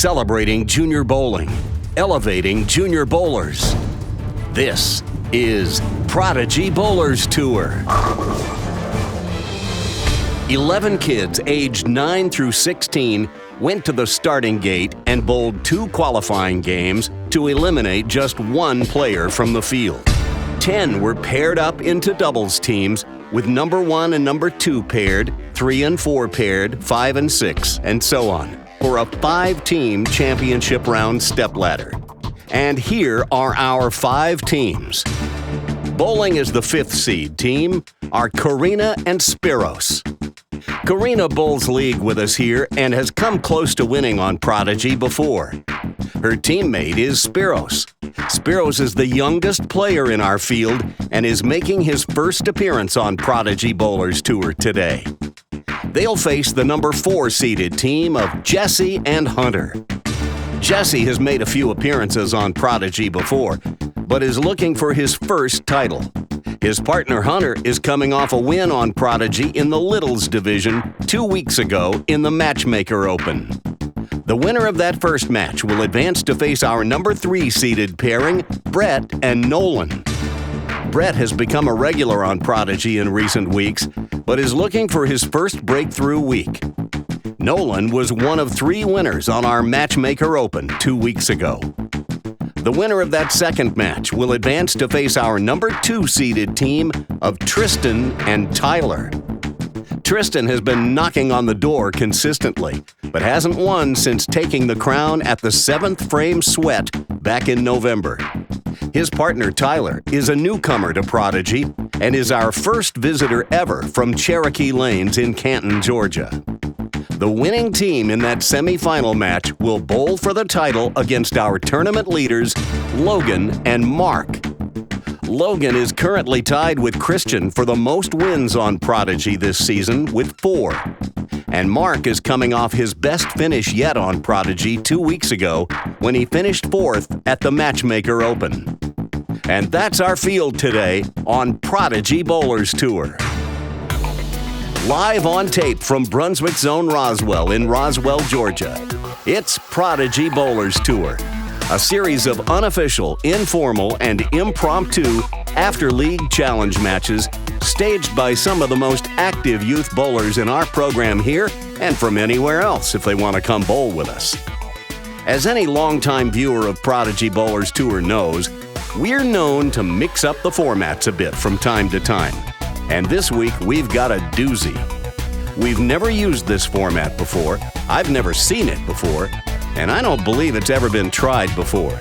celebrating junior bowling, elevating junior bowlers. This is Prodigy Bowlers Tour. 11 kids aged 9 through 16 went to the starting gate and bowled 2 qualifying games to eliminate just 1 player from the field. 10 were paired up into doubles teams with number 1 and number 2 paired, 3 and 4 paired, 5 and 6, and so on, for a 5-team championship round stepladder. And here are our 5 teams. Bowling is the 5th seed team are Karina and Spiros. Karina bowls league with us here and has come close to winning on Prodigy before. Her teammate is Spiros. Spiros is the youngest player in our field and is making his first appearance on Prodigy Bowlers Tour today. They'll face the number 4 seeded team of Jesse and Hunter. Jesse has made a few appearances on Prodigy before, but is looking for his first title. His partner Hunter is coming off a win on Prodigy in the Littles division 2 weeks ago in the Matchmaker Open. The winner of that first match will advance to face our number 3 seeded pairing, Brett and Nolan. Brett has become a regular on Prodigy in recent weeks, but is looking for his first breakthrough week. Nolan was one of 3 winners on our Matchmaker Open 2 weeks ago. The winner of that second match will advance to face our number 2 seeded team of Tristan and Tyler. Tristan has been knocking on the door consistently, but hasn't won since taking the crown at the 7th frame sweat back in November. His partner Tyler is a newcomer to Prodigy and is our first visitor ever from Cherokee Lanes in Canton, Georgia. The winning team in that semifinal match will bowl for the title against our tournament leaders, Logan and Mark. Logan is currently tied with Christian for the most wins on Prodigy this season with 4. And Mark is coming off his best finish yet on Prodigy 2 weeks ago when he finished 4th at the Matchmaker Open. And that's our field today on Prodigy Bowlers Tour. Live on tape from Brunswick Zone Roswell in Roswell, Georgia, it's Prodigy Bowlers Tour, a series of unofficial, informal, and impromptu after-league challenge matches staged by some of the most active youth bowlers in our program here and from anywhere else if they want to come bowl with us. As any longtime viewer of Prodigy Bowlers Tour knows, we're known to mix up the formats a bit from time to time. And this week, we've got a doozy. We've never used this format before, I've never seen it before, and I don't believe it's ever been tried before.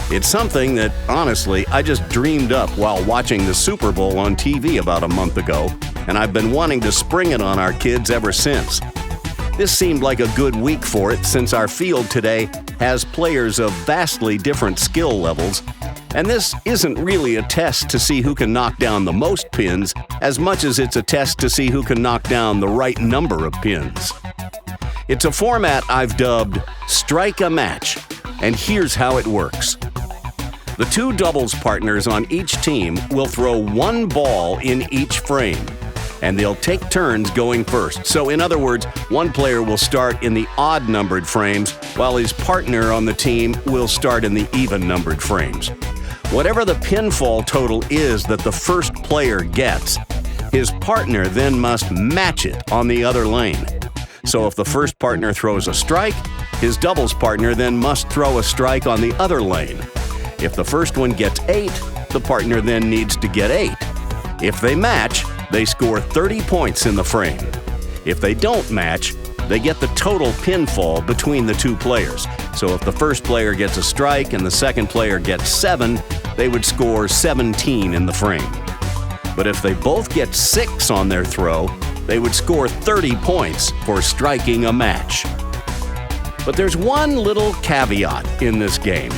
It's something that, honestly, I just dreamed up while watching the Super Bowl on TV about a month ago, and I've been wanting to spring it on our kids ever since. This seemed like a good week for it since our field today has players of vastly different skill levels. And this isn't really a test to see who can knock down the most pins as much as it's a test to see who can knock down the right number of pins. It's a format I've dubbed Strike a Match, and here's how it works. The 2 doubles partners on each team will throw 1 ball in each frame, and they'll take turns going first. So in other words, one player will start in the odd-numbered frames, while his partner on the team will start in the even-numbered frames. Whatever the pinfall total is that the first player gets, his partner then must match it on the other lane. So if the first partner throws a strike, his doubles partner then must throw a strike on the other lane. If the first one gets 8, the partner then needs to get 8. If they match, they score 30 points in the frame. If they don't match, they get the total pinfall between the 2 players. So if the first player gets a strike and the second player gets 7, they would score 17 in the frame. But if they both get 6 on their throw, they would score 30 points for striking a match. But there's one little caveat in this game.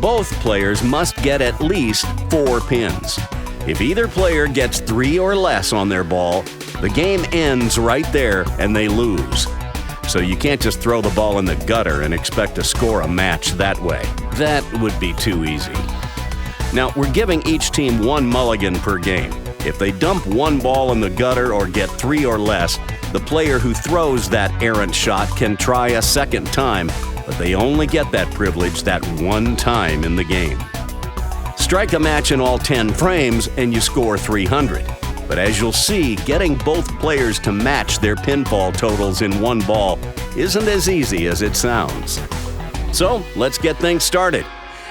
Both players must get at least 4 pins. If either player gets 3 or less on their ball, the game ends right there and they lose. So you can't just throw the ball in the gutter and expect to score a match that way. That would be too easy. Now, we're giving each team 1 mulligan per game. If they dump 1 ball in the gutter or get 3 or less, the player who throws that errant shot can try a second time, but they only get that privilege that one time in the game. Strike a match in all 10 frames and you score 300. But as you'll see, getting both players to match their pinfall totals in one ball isn't as easy as it sounds. So let's get things started.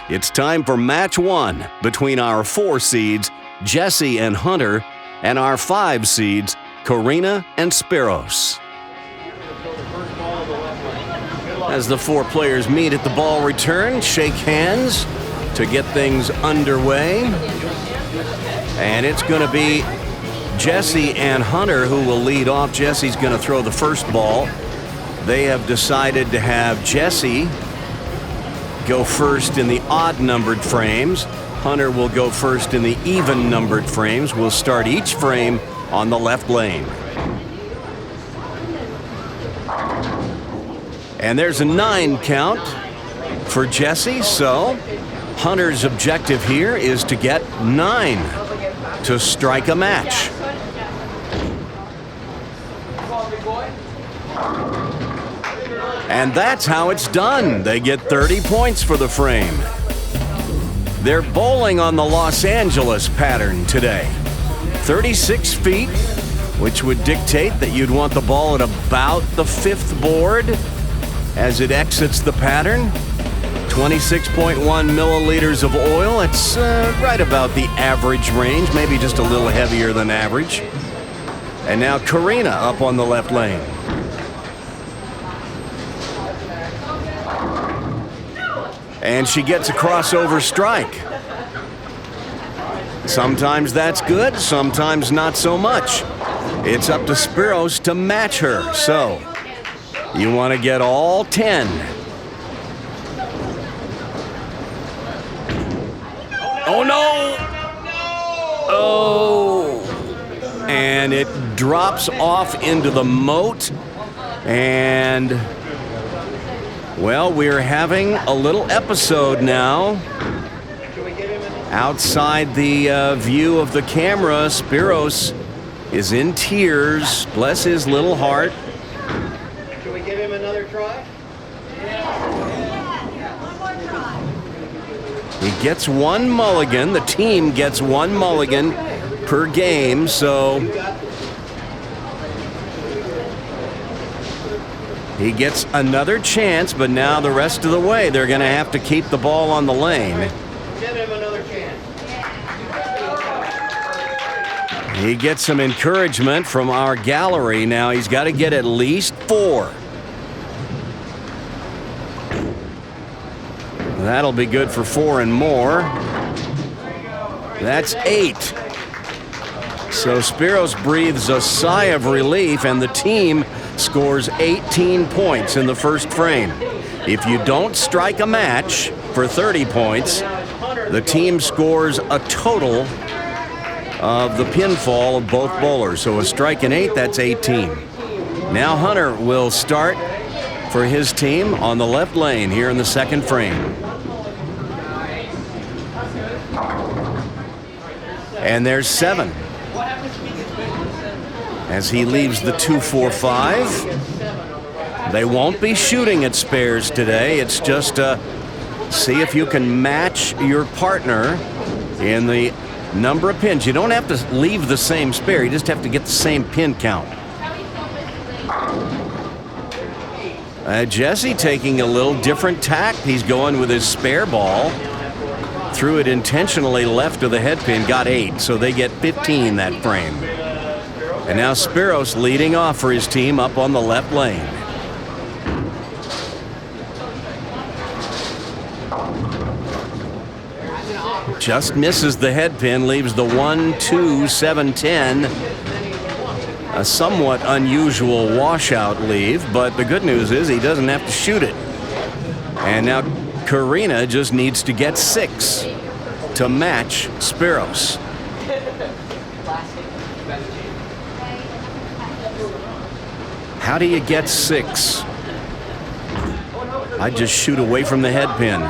It's time for match 1 between our 4 seeds, Jesse and Hunter, and our 5 seeds, Karina and Spiros. As the 4 players meet at the ball return, shake hands to get things underway. And it's going to be Jesse and Hunter who will lead off. Jesse's going to throw the first ball. They have decided to have Jesse go first in the odd-numbered frames. Hunter will go first in the even-numbered frames. We'll start each frame on the left lane. And there's a 9 count for Jesse, so Hunter's objective here is to get 9 to strike a match. And that's how it's done. They get 30 points for the frame. They're bowling on the Los Angeles pattern today. 36 feet, which would dictate that you'd want the ball at about the 5th board as it exits the pattern. 26.1 milliliters of oil. It's right about the average range, maybe just a little heavier than average. And now Karina up on the left lane. And she gets a crossover strike. Sometimes that's good, sometimes not so much. It's up to Spiros to match her, so you want to get all 10. Oh, no! Oh! And it drops off into the moat. And, well, we're having a little episode now. Outside the view of the camera, Spiros is in tears. Bless his little heart. Can we give him another try? He gets 1 mulligan. The team gets 1 mulligan per game, so he gets another chance, but now the rest of the way they're going to have to keep the ball on the lane. Give him another chance. He gets some encouragement from our gallery. Now he's got to get at least 4. That'll be good for 4 and more. That's 8. So Spiros breathes a sigh of relief, and the team scores 18 points in the first frame. If you don't strike a match for 30 points, the team scores a total of the pinfall of both bowlers. So a strike and 8, that's 18. Now Hunter will start for his team on the left lane here in the second frame. And there's 7. As he leaves the 2-4-5. They won't be shooting at spares today. It's just see if you can match your partner in the number of pins. You don't have to leave the same spare. You just have to get the same pin count. Jesse taking a little different tack. He's going with his spare ball. Threw it intentionally left of the head pin, got 8, so they get 15 that frame. And now Spiros leading off for his team up on the left lane. Just misses the head pin, leaves the 1, 2, 7, 10. A somewhat unusual washout leave, but the good news is he doesn't have to shoot it. And now Karina just needs to get 6 to match Spiros. How do you get 6? I just shoot away from the head pin.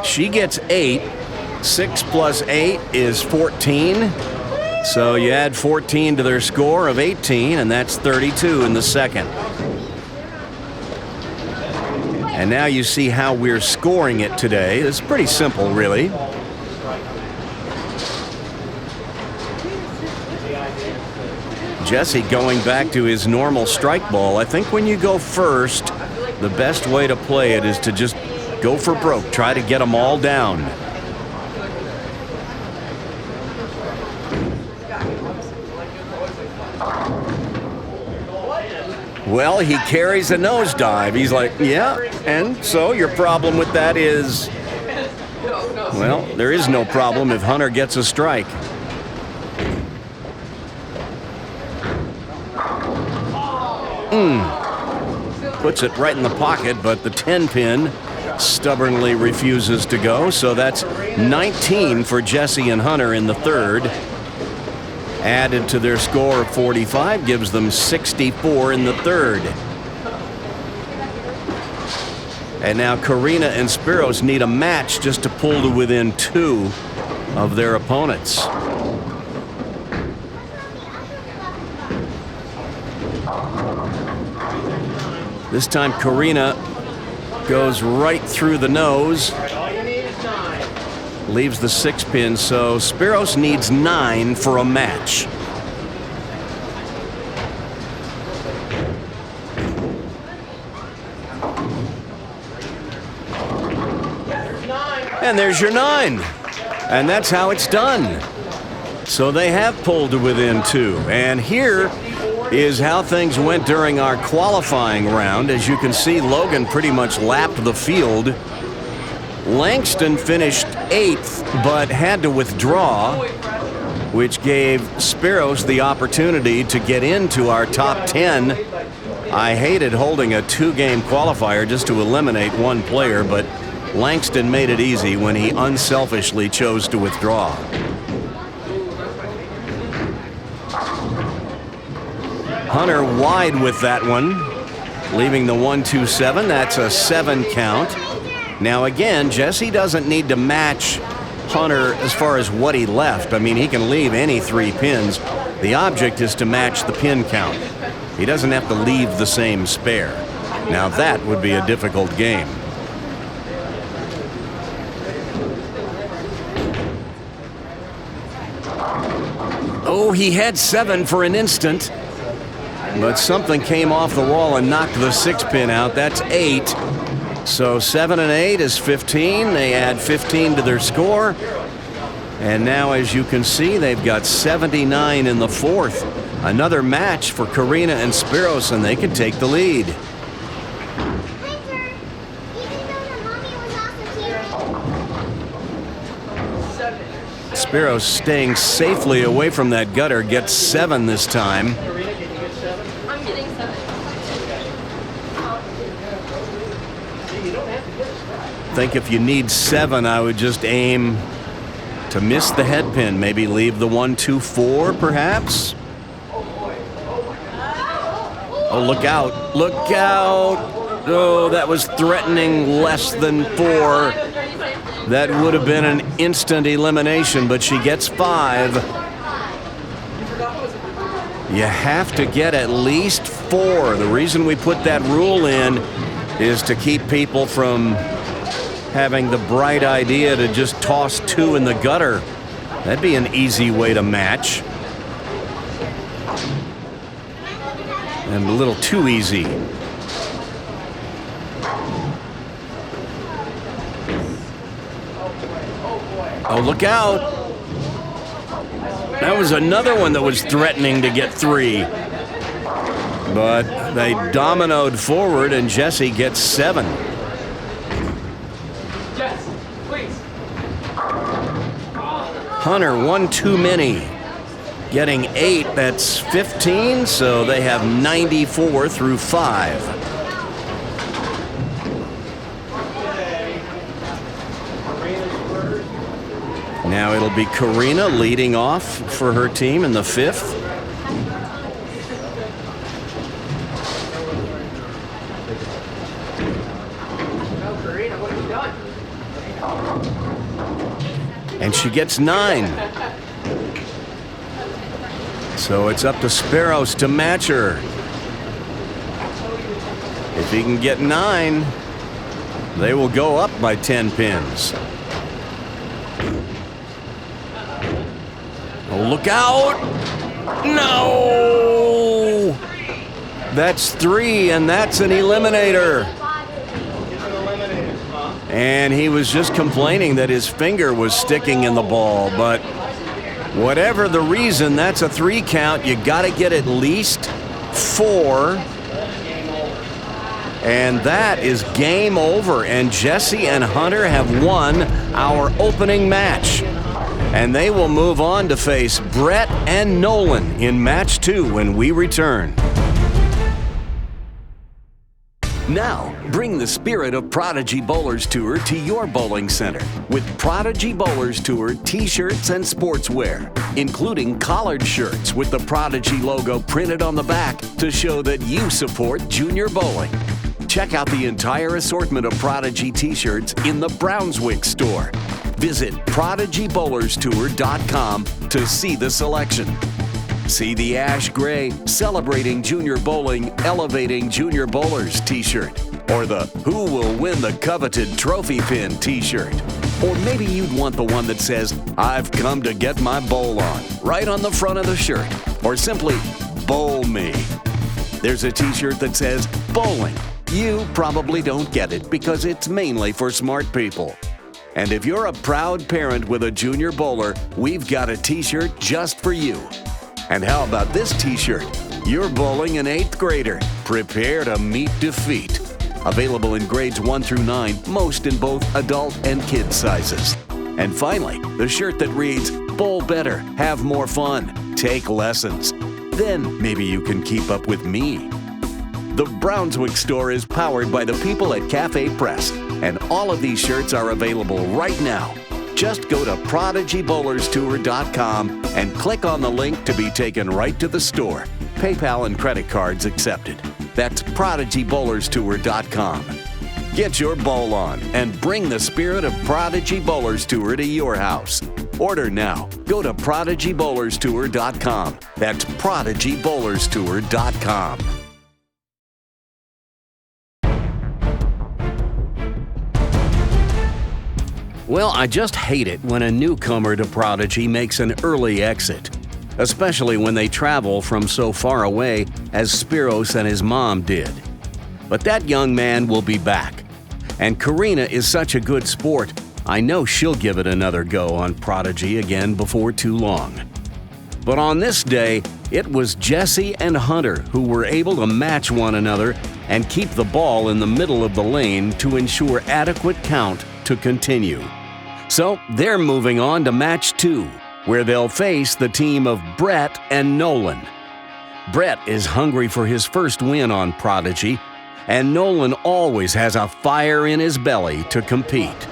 She gets 8. 6 plus 8 is 14. So you add 14 to their score of 18, and that's 32 in the second. And now you see how we're scoring it today. It's pretty simple, really. Jesse going back to his normal strike ball. I think when you go first, the best way to play it is to just go for broke. Try to get them all down. Well, he carries a nosedive. He's like, yeah, and so your problem with that is, well, there is no problem if Hunter gets a strike. Puts it right in the pocket, but the 10-pin stubbornly refuses to go. So that's 19 for Jesse and Hunter in the third. Added to their score of 45 gives them 64 in the third. And now Karina and Spiros need a match just to pull to within 2 of their opponents. This time Karina goes right through the nose. Leaves the 6-pin, so Spiros needs 9 for a match. And there's your 9. And that's how it's done. So they have pulled to within 2. And here is how things went during our qualifying round. As you can see, Logan pretty much lapped the field. Langston finished 8th, but had to withdraw, which gave Spiros the opportunity to get into our top 10. I hated holding a 2-game qualifier just to eliminate one player, but Langston made it easy when he unselfishly chose to withdraw. Hunter wide with that one, leaving the 1-2-7. That's a 7 count. Now again, Jesse doesn't need to match Hunter as far as what he left. I mean, he can leave any 3 pins. The object is to match the pin count. He doesn't have to leave the same spare. Now that would be a difficult game. Oh, he had 7 for an instant. But something came off the wall and knocked the 6-pin out. That's 8. So 7 and 8 is 15. They add 15 to their score. And now, as you can see, they've got 79 in the fourth. Another match for Karina and Spiros, and they could take the lead. Spiros staying safely away from that gutter, gets 7 this time. I'm getting 7. I think if you need 7, I would just aim to miss the head pin. Maybe leave the 1-2-4, perhaps. Oh, look out. Look out. Oh, that was threatening less than 4. That would have been an instant elimination, but she gets 5. You have to get at least 4. The reason we put that rule in is to keep people from having the bright idea to just toss 2 in the gutter. That'd be an easy way to match. And a little too easy. Oh, look out. That was another one that was threatening to get 3. But they dominoed forward, and Jesse gets 7. Jess, please. Hunter, 1 too many. Getting 8, that's 15, so they have 94 through 5. Now it'll be Karina leading off for her team in the 5th. And she gets 9. So it's up to Spiros to match her. If he can get 9, They will go up by 10 pins. Oh, look out! No! That's 3, and that's an eliminator. And he was just complaining that his finger was sticking in the ball, but whatever the reason, that's a 3 count. You got to get at least 4. And that is game over, and Jesse and Hunter have won our opening match. And they will move on to face Brett and Nolan in match 2 when we return. Now, bring the spirit of Prodigy Bowlers Tour to your bowling center with Prodigy Bowlers Tour t-shirts and sportswear, including collared shirts with the Prodigy logo printed on the back to show that you support junior bowling. Check out the entire assortment of Prodigy t-shirts in the Brownswick store. Visit PRODIGYBowlersTour.com to see the selection. See the ash gray Celebrating Junior Bowling, Elevating Junior Bowlers t-shirt, or the Who Will Win the Coveted Trophy Pin t-shirt. Or maybe you'd want the one that says, I've come to get my bowl on, right on the front of the shirt, or simply, Bowl Me. There's a t-shirt that says, Bowling. You probably don't get it because it's mainly for smart people. And if you're a proud parent with a junior bowler, we've got a t-shirt just for you. And how about this t-shirt? You're bowling an 8th grader. Prepare to meet defeat. Available in grades 1 through 9, most in both adult and kid sizes. And finally, the shirt that reads, Bowl better, have more fun, take lessons. Then maybe you can keep up with me. The Brownswick store is powered by the people at Cafe Press, and all of these shirts are available right now. Just go to PRODIGYBowlerstour.com and click on the link to be taken right to the store. PayPal and credit cards accepted. That's PRODIGYBowlerstour.com. Get your bowl on and bring the spirit of Prodigy Bowlers Tour to your house. Order now. Go to PRODIGYBowlerstour.com. That's PRODIGYBowlerstour.com. Well, I just hate it when a newcomer to Prodigy makes an early exit, especially when they travel from so far away as Spiros and his mom did. But that young man will be back. And Karina is such a good sport, I know she'll give it another go on Prodigy again before too long. But on this day, it was Jesse and Hunter who were able to match one another and keep the ball in the middle of the lane to ensure adequate count to continue. So they're moving on to match 2, where they'll face the team of Brett and Nolan. Brett is hungry for his first win on Prodigy, and Nolan always has a fire in his belly to compete.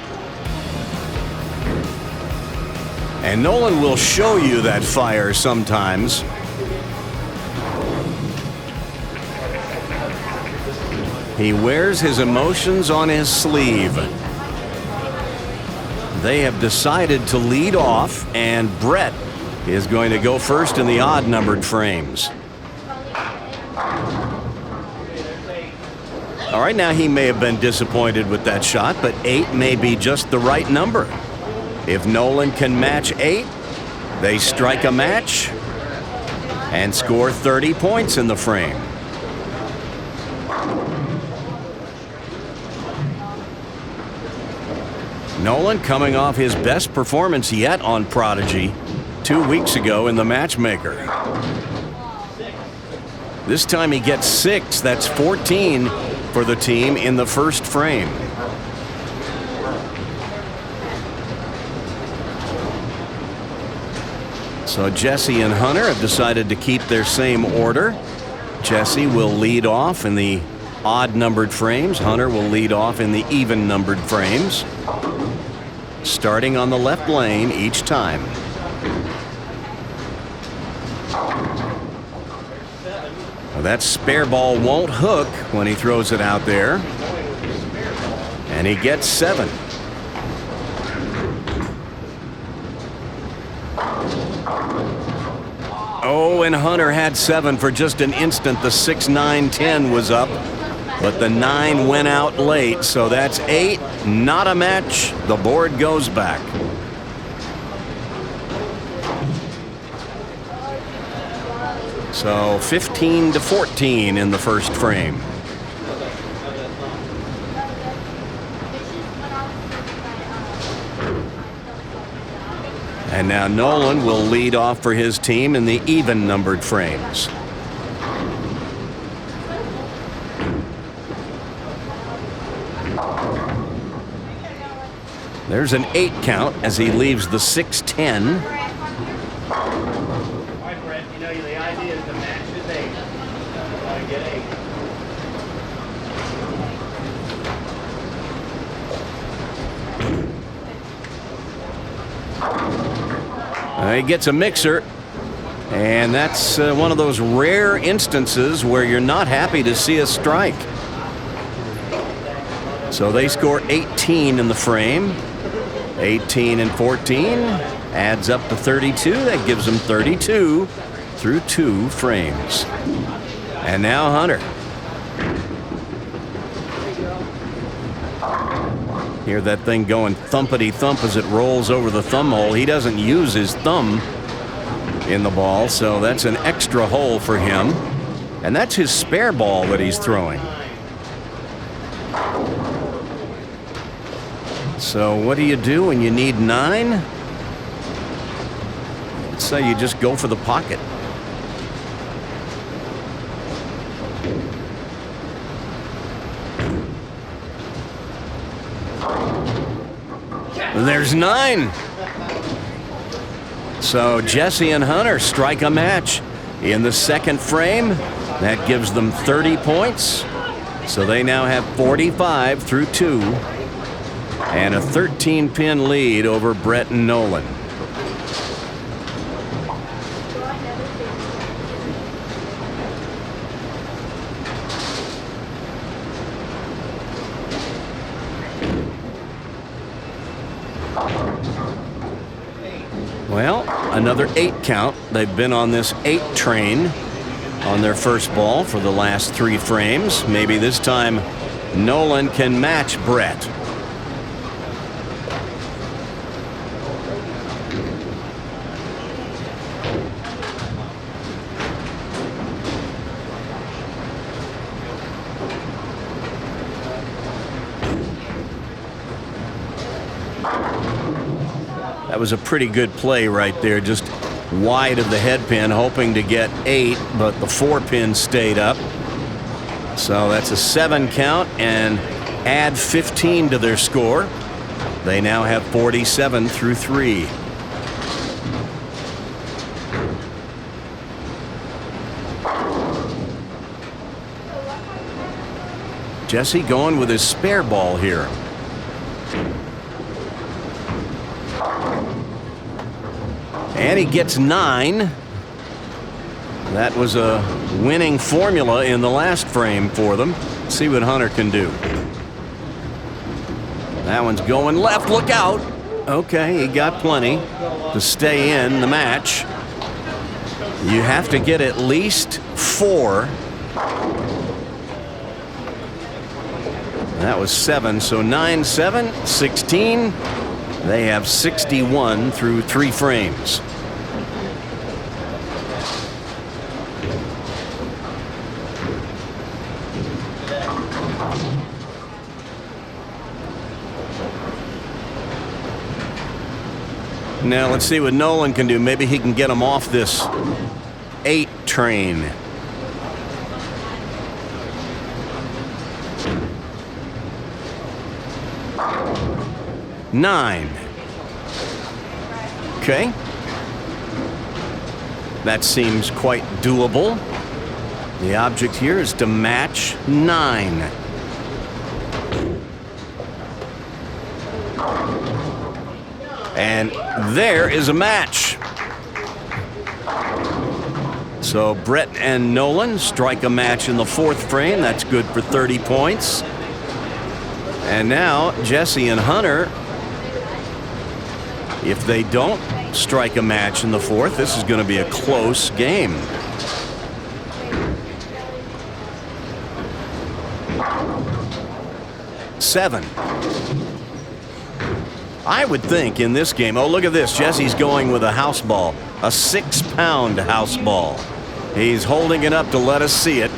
And Nolan will show you that fire sometimes. He wears his emotions on his sleeve. They have decided to lead off, and Brett is going to go first in the odd-numbered frames. All right, now he may have been disappointed with that shot, but 8 may be just the right number. If Nolan can match 8, they strike a match and score 30 points in the frame. Nolan coming off his best performance yet on Prodigy 2 weeks ago in the Matchmaker. This time he gets 6, that's 14 for the team in the first frame. So Jesse and Hunter have decided to keep their same order. Jesse will lead off in the odd-numbered frames. Hunter will lead off in the even-numbered frames, starting on the left lane each time. Well, that spare ball won't hook when he throws it out there. And he gets 7. Oh, and Hunter had 7 for just an instant. The 6-9-10 was up. But the 9 went out late, so that's 8. Not a match. The board goes back. So 15-14 in the first frame. And now Nolan will lead off for his team in the even-numbered frames. There's an 8 count as he leaves the 6-10. All right, Brett, you know the idea is the match is 8. You want to get 8. He gets a mixer, and that's one of those rare instances where you're not happy to see a strike. So they score 18 in the frame. 18 and 14 adds up to 32. That gives them 32 through 2 frames. And now Hunter. Hear that thing going thumpity thump as it rolls over the thumb hole. He doesn't use his thumb in the ball, so that's an extra hole for him. And that's his spare ball that he's throwing. So what do you do when you need 9? Let's say you just go for the pocket. There's 9. So Jesse and Hunter strike a match in the second frame. That gives them 30 points. So they now have 45 through 2. And a 13-pin lead over Brett and Nolan. Well, another 8 count. They've been on this 8 train on their first ball for the last 3 frames. Maybe this time Nolan can match Brett. That was a pretty good play right there, just wide of the head pin, hoping to get 8, but the 4 pin stayed up. So that's a 7 count, and add 15 to their score. They now have 47 through 3. Jesse going with his spare ball here. And he gets 9. That was a winning formula in the last frame for them. Let's see what Hunter can do. That one's going left. Look out. Okay, he got plenty to stay in the match. You have to get at least 4. That was 7, so 9, 7, 16. They have 61 through 3 frames. Now let's see what Nolan can do. Maybe he can get him off this 8 train. Nine. Okay. That seems quite doable. The object here is to match 9. And there is a match. So Brett and Nolan strike a match in the 4th frame. That's good for 30 points. And now Jesse and Hunter, if they don't strike a match in the 4th, this is going to be a close game. 7. I would think in this game, oh, look at this. Jesse's going with a house ball, a 6-pound house ball. He's holding it up to let us see it.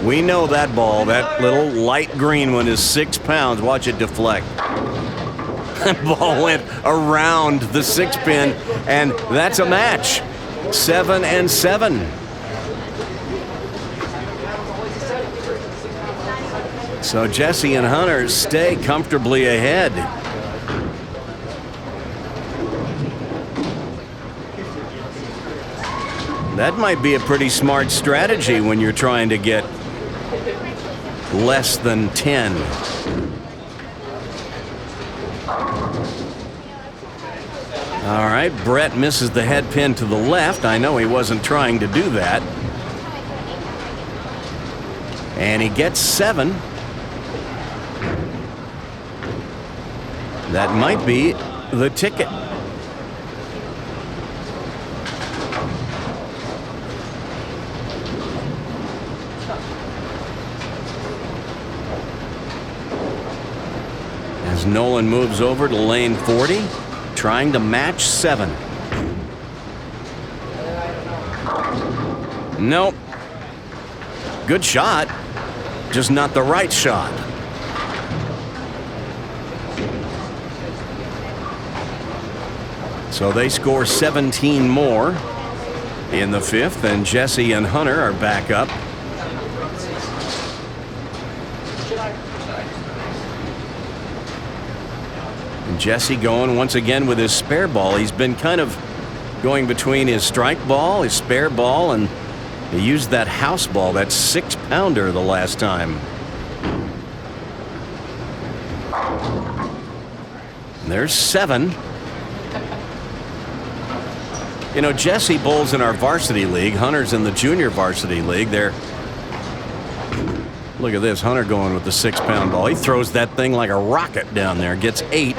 We know that ball, that little light green one, is 6 pounds. Watch it deflect. That ball went around the 6-pin, and that's a match. 7-7. So Jesse and Hunter stay comfortably ahead. That might be a pretty smart strategy when you're trying to get less than 10. All right, Brett misses the head pin to the left. I know he wasn't trying to do that. And he gets 7. That might be the ticket. As Nolan moves over to lane 40, trying to match 7. Nope. Good shot, just not the right shot. So they score 17 more in the 5th, and Jesse and Hunter are back up. And Jesse going once again with his spare ball. He's been kind of going between his strike ball, his spare ball, and he used that house ball, that 6-pounder the last time. And there's 7. You know, Jesse bowls in our varsity league. Hunter's in the junior varsity league. Look at this, Hunter going with the 6-pound ball. He throws that thing like a rocket down there, gets 8.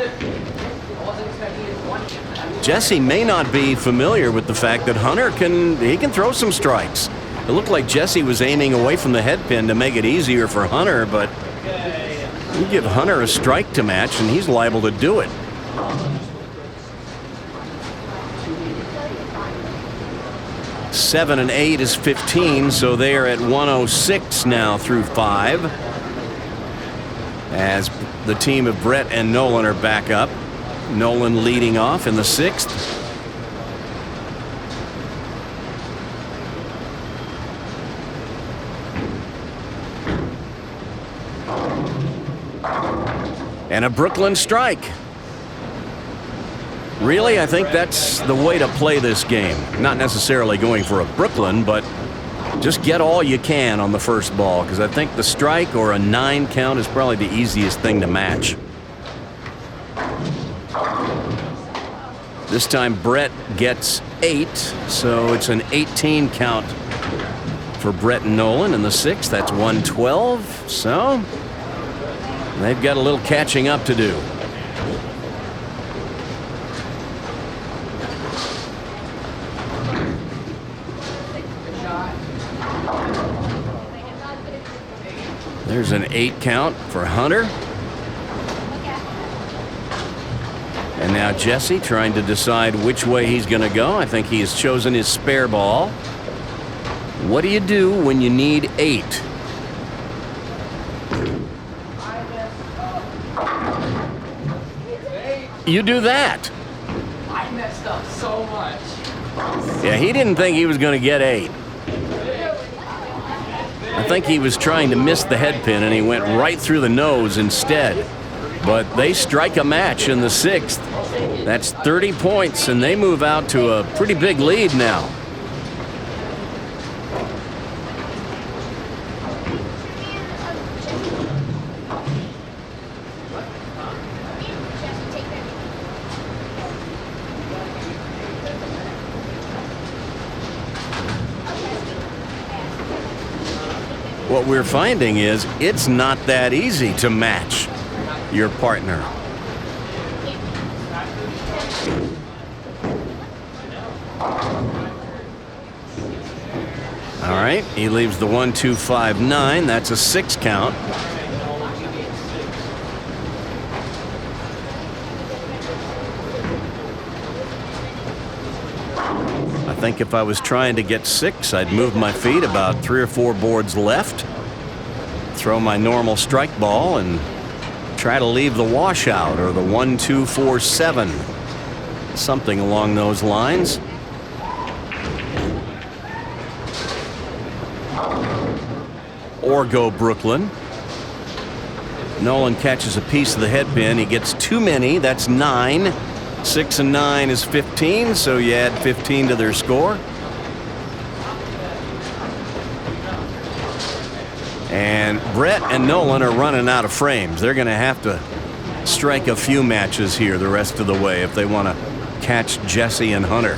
Jesse may not be familiar with the fact that Hunter can throw some strikes. It looked like Jesse was aiming away from the head pin to make it easier for Hunter, but you give Hunter a strike to match and he's liable to do it. Seven and 8 is 15, so they are at 106 now through 5. As the team of Brett and Nolan are back up. Nolan leading off in the 6th. And a Brooklyn strike. Really, I think that's the way to play this game. Not necessarily going for a Brooklyn, but just get all you can on the first ball, because I think the strike or a 9 count is probably the easiest thing to match. This time Brett gets 8, so it's an 18 count for Brett and Nolan in the 6th. That's 112, so they've got a little catching up to do. There's an 8 count for Hunter. And now Jesse trying to decide which way he's going to go. I think he has chosen his spare ball. What do you do when you need 8? You do that. I messed up so much. Yeah, he didn't think he was going to get 8. I think he was trying to miss the head pin and he went right through the nose instead. But they strike a match in the 6th. That's 30 points and they move out to a pretty big lead now. What we're finding is it's not that easy to match your partner. All right, he leaves the 1-2-5-9. That's a 6 count. I think if I was trying to get 6, I'd move my feet about 3 or 4 boards left, throw my normal strike ball, and try to leave the washout or the 1, 2, 4, 7. Something along those lines. Or go Brooklyn. Nolan catches a piece of the head pin. He gets too many. That's 9. 6 and 9 is 15, so you add 15 to their score. And Brett and Nolan are running out of frames. They're going to have to strike a few matches here the rest of the way if they want to catch Jesse and Hunter.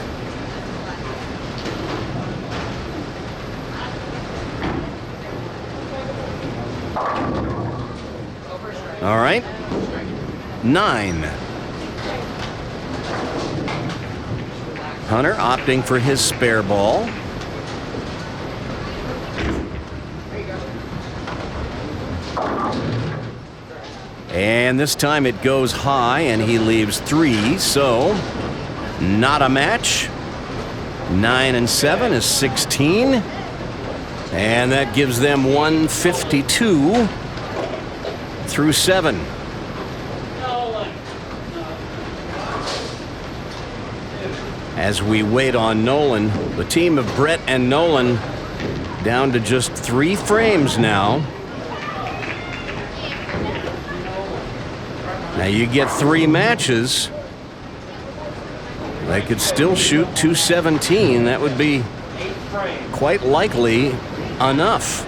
All right. 9. Hunter opting for his spare ball. And this time it goes high and he leaves 3, so not a match. 9 and 7 is 16. And that gives them 152 through 7. As we wait on Nolan, the team of Brett and Nolan down to just 3 frames now. Now you get 3 matches. They could still shoot 217. That would be quite likely enough.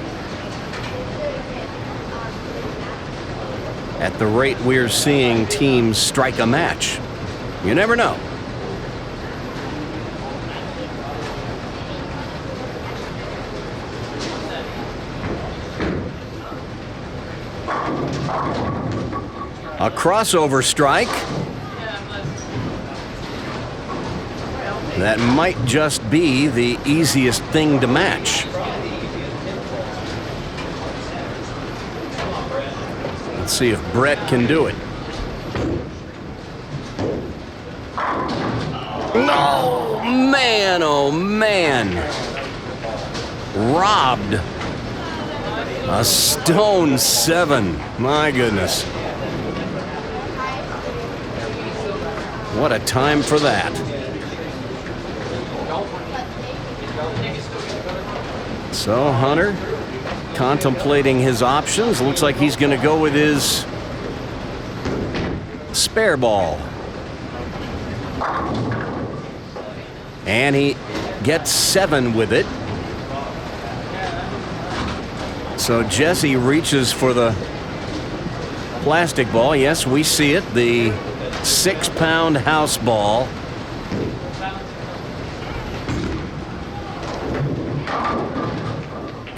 At the rate we're seeing teams strike a match. You never know. A crossover strike. That might just be the easiest thing to match. Let's see if Brett can do it. No, man, oh man. Robbed. A stone 7. My goodness. What a time for that. So Hunter contemplating his options. Looks like he's going to go with his spare ball. And he gets 7 with it. So Jesse reaches for the plastic ball. Yes, we see it. The 6-pound house ball.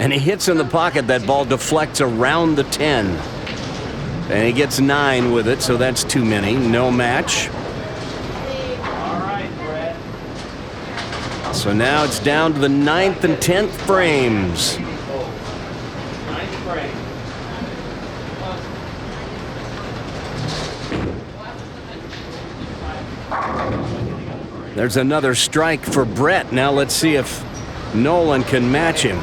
And he hits in the pocket. That ball deflects around the 10. And he gets 9 with it, so that's too many. No match. So now it's down to the 9th and 10th frames. There's another strike for Brett. Now let's see if Nolan can match him.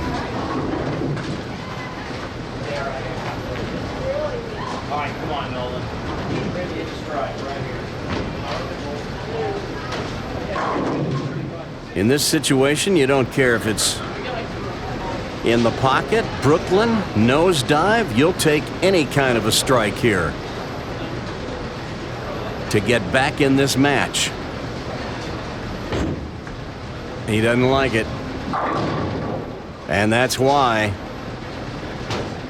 All right, come on, Nolan. Ready to strike right here. In this situation, you don't care if it's in the pocket, Brooklyn, nosedive. You'll take any kind of a strike here to get back in this match. He doesn't like it. And that's why.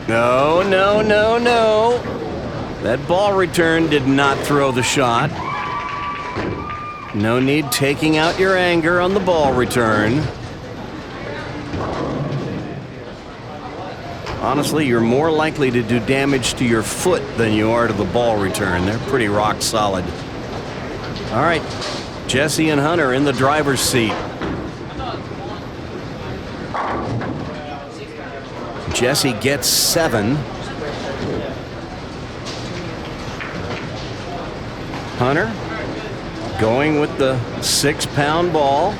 No, no, no, no. That ball return did not throw the shot. No need taking out your anger on the ball return. Honestly, you're more likely to do damage to your foot than you are to the ball return. They're pretty rock solid. All right, Jesse and Hunter in the driver's seat. Jesse gets 7. Hunter going with the 6-pound ball.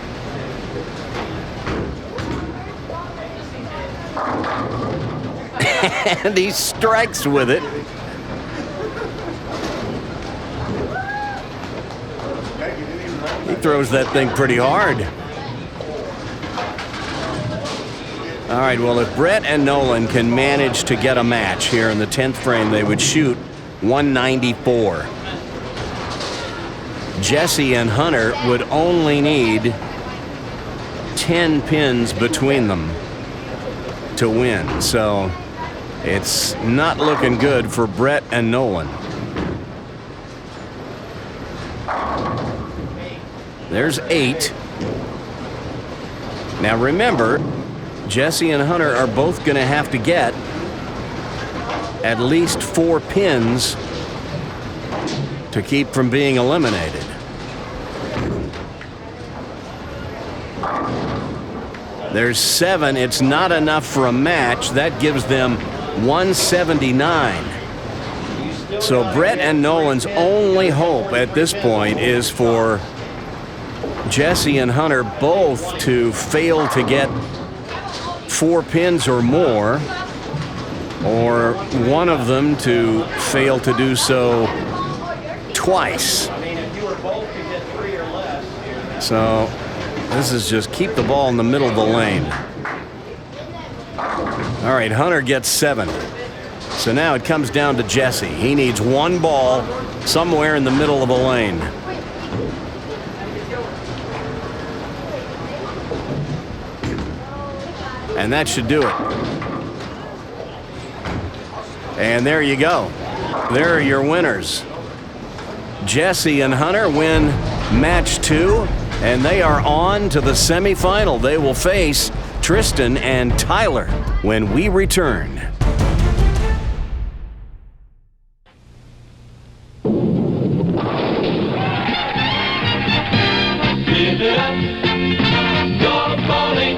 And he strikes with it. He throws that thing pretty hard. All right, well, if Brett and Nolan can manage to get a match here in the 10th frame, they would shoot 194. Jesse and Hunter would only need 10 pins between them to win. So it's not looking good for Brett and Nolan. There's 8. Now remember, Jesse and Hunter are both going to have to get at least 4 pins to keep from being eliminated. There's 7. It's not enough for a match. That gives them 179. So Brett and Nolan's only hope at this point is for Jesse and Hunter both to fail to get 4 pins or more, or one of them to fail to do so twice. So this is just keep the ball in the middle of the lane. All right, Hunter gets 7. So now it comes down to Jesse. He needs 1 ball somewhere in the middle of the lane. And that should do it. And there you go. There are your winners. Jesse and Hunter win match 2, and they are on to the semifinal. They will face Tristan and Tyler when we return. Live it up, go bowling.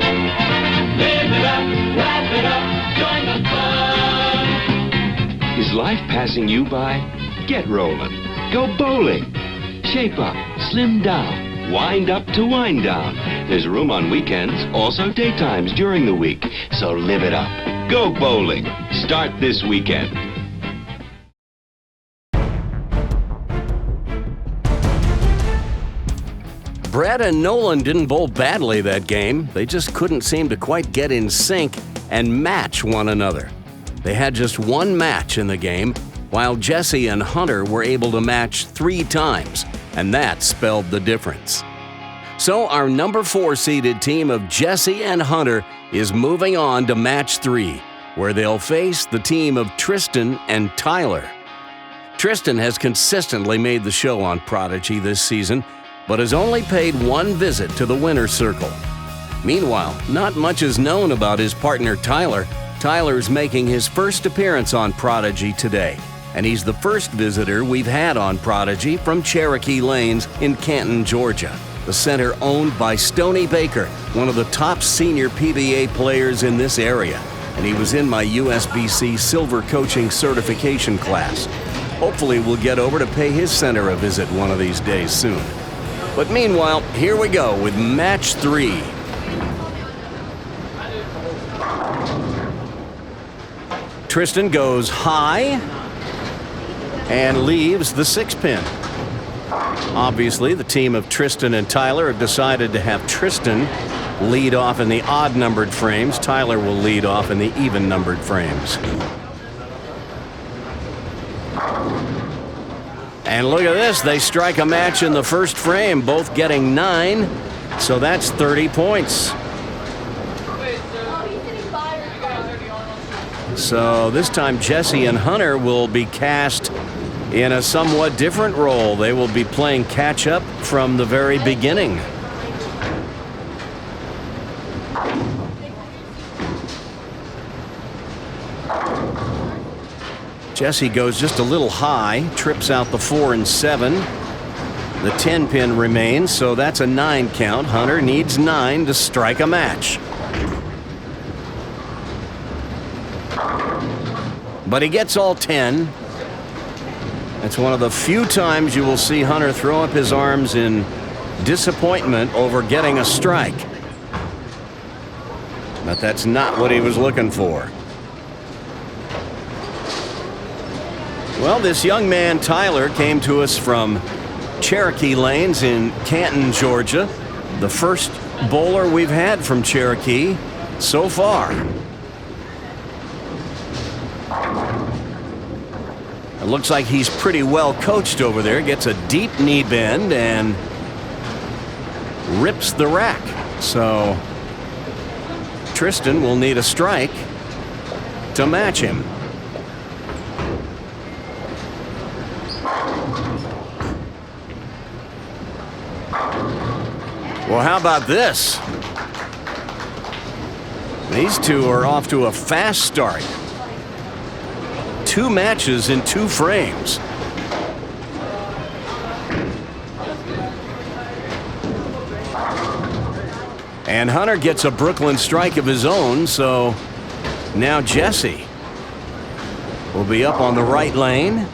Live it up, laugh it up, join the fun. Is life passing you by? Get rolling. Go bowling. Shape up, slim down, wind up to wind down. There's room on weekends, also daytimes during the week. So live it up. Go bowling. Start this weekend. Brett and Nolan didn't bowl badly that game. They just couldn't seem to quite get in sync and match one another. They had just 1 match in the game, while Jesse and Hunter were able to match 3 times, and that spelled the difference. So our number 4 seeded team of Jesse and Hunter is moving on to match 3, where they'll face the team of Tristan and Tyler. Tristan has consistently made the show on Prodigy this season, but has only paid 1 visit to the winner's circle. Meanwhile, not much is known about his partner Tyler. Tyler's making his first appearance on Prodigy today, and he's the first visitor we've had on Prodigy from Cherokee Lanes in Canton, Georgia, the center owned by Stoney Baker, one of the top senior PBA players in this area, and he was in my USBC Silver Coaching Certification class. Hopefully we'll get over to pay his center a visit one of these days soon. But meanwhile, here we go with match 3. Tristan goes high and leaves the 6 pin. Obviously, the team of Tristan and Tyler have decided to have Tristan lead off in the odd-numbered frames. Tyler will lead off in the even-numbered frames. And look at this, they strike a match in the first frame, both getting 9, so that's 30 points. So this time Jesse and Hunter will be cast in a somewhat different role. They will be playing catch-up from the very beginning. Jesse goes just a little high, trips out the 4 and 7. The 10 pin remains, so that's a 9 count. Hunter needs 9 to strike a match. But he gets all 10. It's one of the few times you will see Hunter throw up his arms in disappointment over getting a strike. But that's not what he was looking for. Well, this young man, Tyler, came to us from Cherokee Lanes in Canton, Georgia. The first bowler we've had from Cherokee so far. It looks like he's pretty well coached over there. Gets a deep knee bend and rips the rack. So Tristan will need a strike to match him. Well, how about this? These two are off to a fast start. 2 matches in 2 frames. And Hunter gets a Brooklyn strike of his own, so now Jesse will be up on the right lane,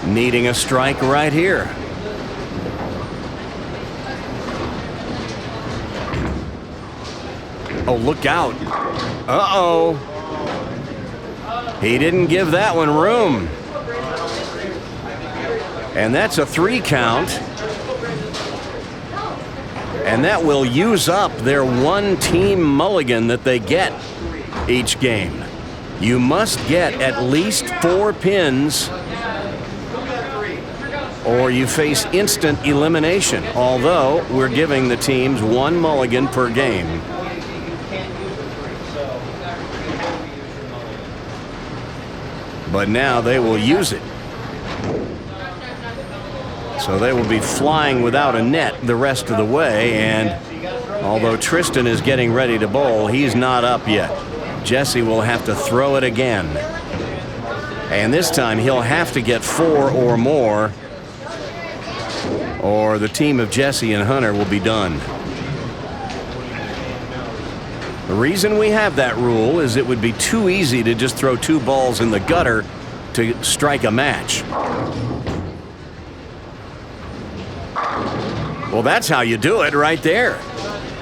needing a strike right here. Oh, look out. Uh-oh. He didn't give that one room. And that's a 3 count. And that will use up their 1-team mulligan that they get each game. You must get at least 4 pins or you face instant elimination, although we're giving the teams 1 mulligan per game. But now they will use it. So they will be flying without a net the rest of the way, and although Tristan is getting ready to bowl, he's not up yet. Jesse will have to throw it again. And this time he'll have to get 4 or more, or the team of Jesse and Hunter will be done. The reason we have that rule is it would be too easy to just throw 2 balls in the gutter to strike a match. Well, that's how you do it right there.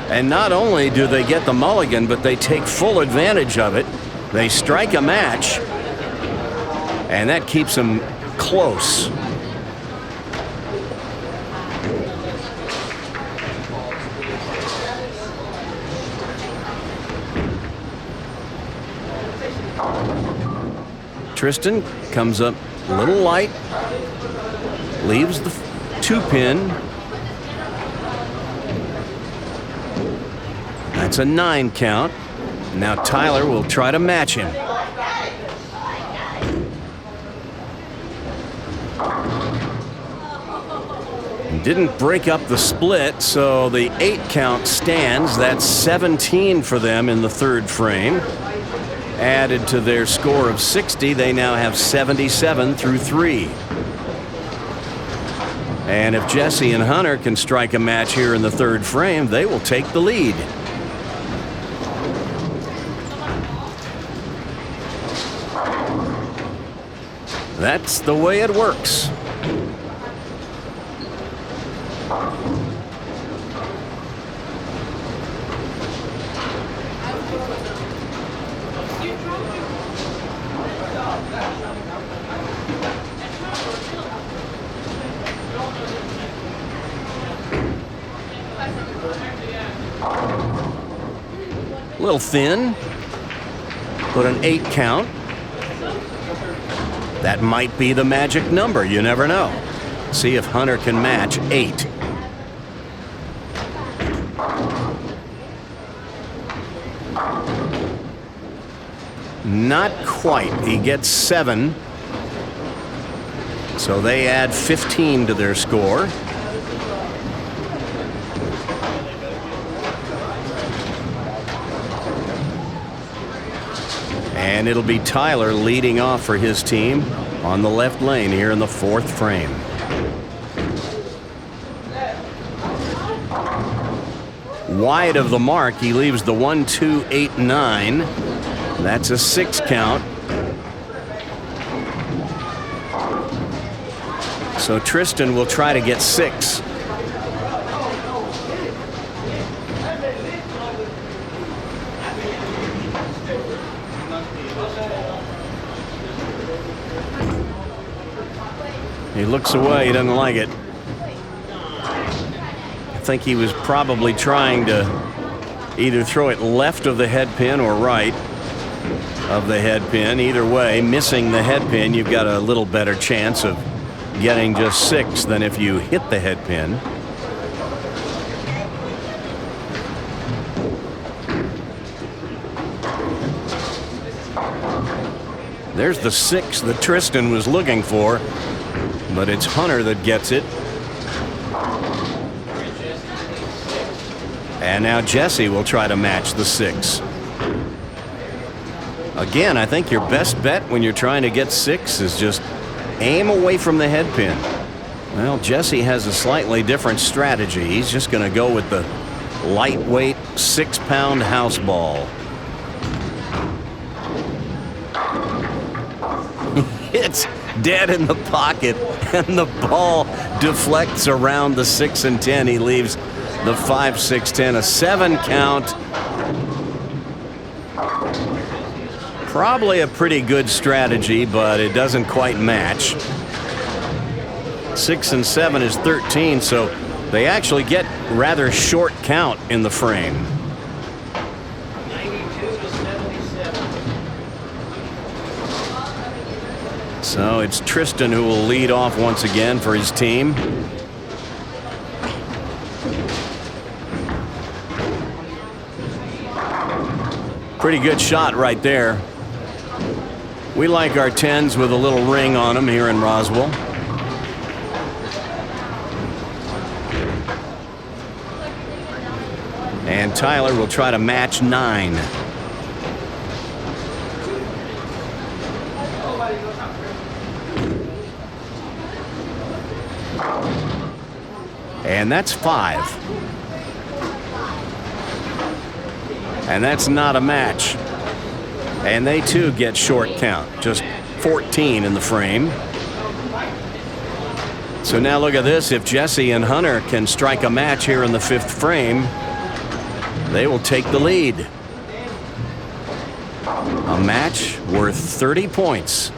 And not only do they get the mulligan, but they take full advantage of it. They strike a match, and that keeps them close. Tristan comes up a little light, leaves the 2-pin. That's a 9 count. Now Tyler will try to match him. Didn't break up the split, so the 8 count stands. That's 17 for them in the 3rd frame. Added to their score of 60, they now have 77 through 3. And if Jesse and Hunter can strike a match here in the 3rd frame, they will take the lead. That's the way it works. A little thin, but an 8 count. That might be the magic number. You never know. See if Hunter can match 8. Not quite. He gets 7. So they add 15 to their score. And it'll be Tyler leading off for his team on the left lane here in the 4th frame. Wide of the mark, he leaves the 1, 2, 8, 9. That's a 6 count. So Tristan will try to get 6. He looks away. He doesn't like it. I think he was probably trying to either throw it left of the head pin or right of the head pin. Either way, missing the head pin, you've got a little better chance of getting just 6 than if you hit the head pin. There's the 6 that Tristan was looking for, but it's Hunter that gets it. And now Jesse will try to match the 6. Again, I think your best bet when you're trying to get 6 is just aim away from the head pin. Well, Jesse has a slightly different strategy. He's just going to go with the lightweight 6-pound house ball. It's dead in the pocket, and the ball deflects around the 6 and 10. He leaves the 5, 6, 10, a 7 count. Probably a pretty good strategy, but it doesn't quite match. 6 and 7 is 13, so they actually get rather short count in the frame. 92 to 77. So it's Tristan who will lead off once again for his team. Pretty good shot right there. We like our 10s with a little ring on them here in Roswell. And Tyler will try to match 9. And that's 5. And that's not a match. And they too get short count, just 14 in the frame. So now look at this. If Jesse and Hunter can strike a match here in the 5th frame, they will take the lead. A match worth 30 points.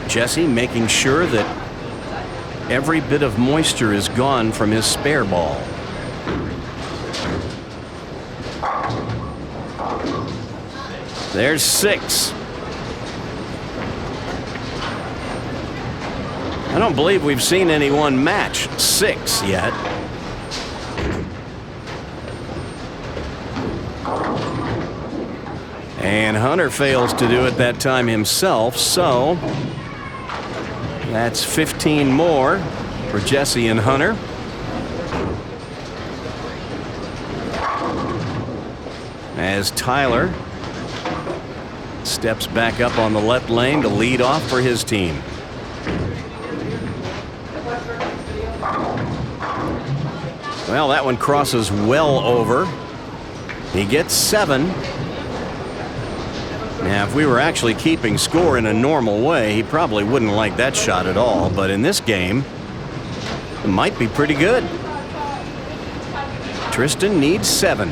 Jesse making sure that every bit of moisture is gone from his spare ball. There's 6. I don't believe we've seen anyone match 6 yet. And Hunter fails to do it that time himself, so that's 15 more for Jesse and Hunter. As Tyler steps back up on the left lane to lead off for his team. Well, that one crosses well over. He gets 7. Now, if we were actually keeping score in a normal way, he probably wouldn't like that shot at all. But in this game, it might be pretty good. Tristan needs 7.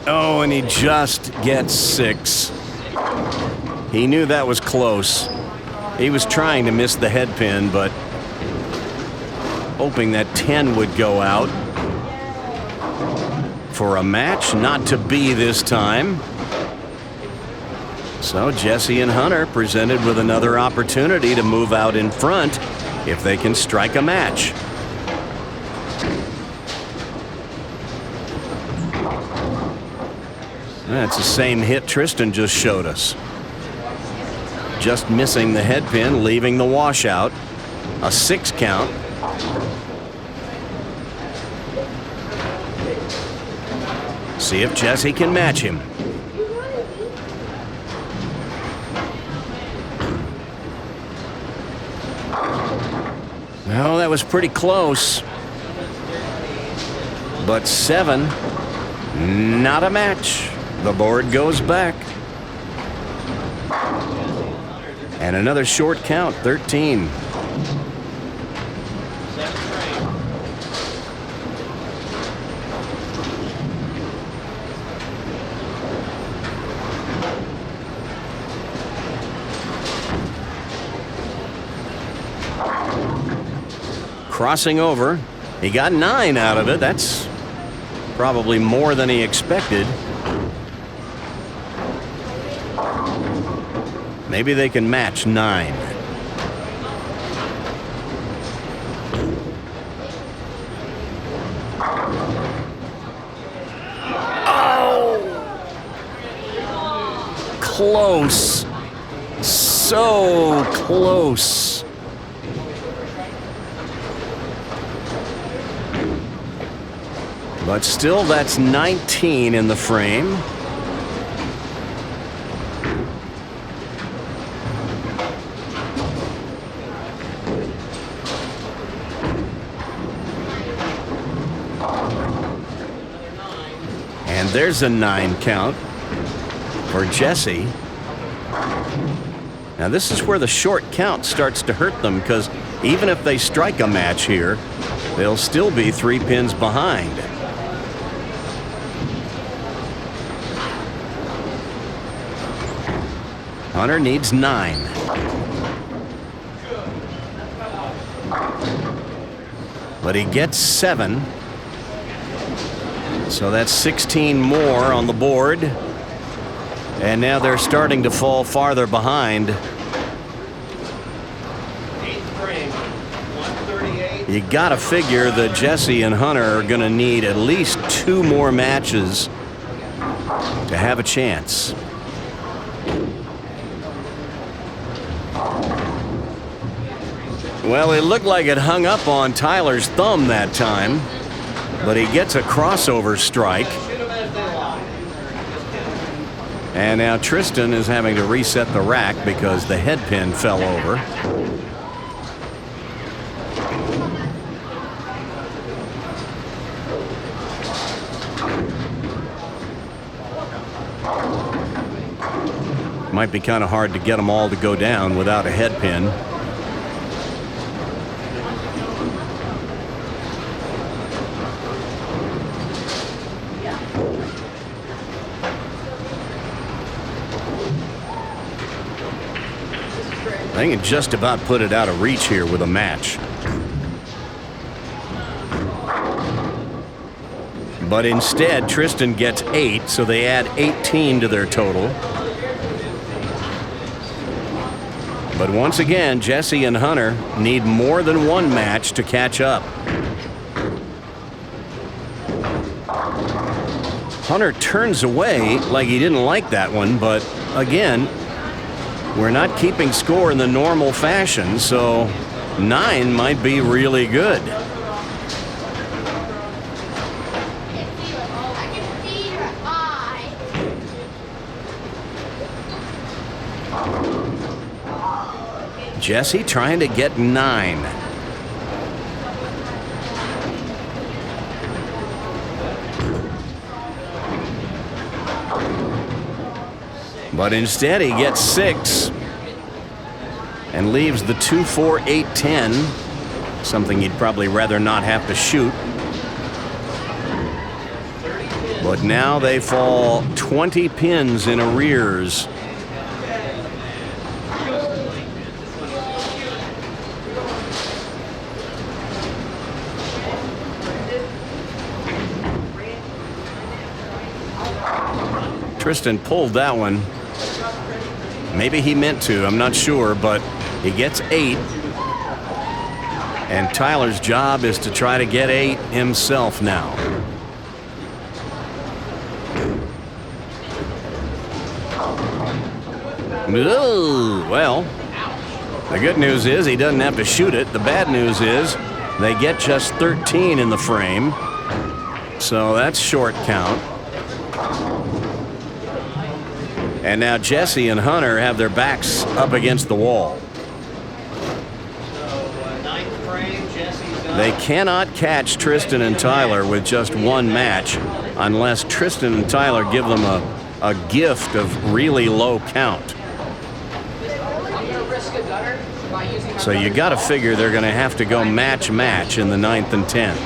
Oh, and he just gets 6. He knew that was close. He was trying to miss the head pin, but hoping that 10 would go out. For a match not to be this time. So Jesse and Hunter presented with another opportunity to move out in front if they can strike a match. That's the same hit Tristan just showed us. Just missing the head pin, leaving the washout. A 6 count. See if Jesse can match him. No, that was pretty close. But 7, not a match. The board goes back. And another short count, 13. crossing over. He got 9 out of it. That's probably more than he expected. Maybe they can match 9. Close. So close. But still, that's 19 in the frame. And there's a 9 count for Jesse. Now this is where the short count starts to hurt them, because even if they strike a match here, they'll still be 3 pins behind. Hunter needs 9. But he gets 7. So that's 16 more on the board. And now they're starting to fall farther behind. 8th frame, 138. You gotta figure that Jesse and Hunter are gonna need at least 2 more matches to have a chance. Well, it looked like it hung up on Tyler's thumb that time, but he gets a crossover strike. And now Tristan is having to reset the rack because the head pin fell over. Might be kind of hard to get them all to go down without a head pin. I think it just about put it out of reach here with a match. But instead, Tristan gets 8, so they add 18 to their total. But once again, Jesse and Hunter need more than 1 match to catch up. Hunter turns away like he didn't like that one, but again, we're not keeping score in the normal fashion, so 9 might be really good. Jesse trying to get 9. But instead he gets 6 and leaves the 2, 4, 8, 10, something he'd probably rather not have to shoot. But now they fall 20 pins in arrears. Tristan pulled that one. Maybe he meant to, I'm not sure, but he gets 8. And Tyler's job is to try to get 8 himself now. Ooh, well, the good news is he doesn't have to shoot it. The bad news is they get just 13 in the frame. So that's short count. And now Jesse and Hunter have their backs up against the wall. They cannot catch Tristan and Tyler with just 1 match unless Tristan and Tyler give them a gift of really low count. So you got to figure they're going to have to go match in the 9th and 10th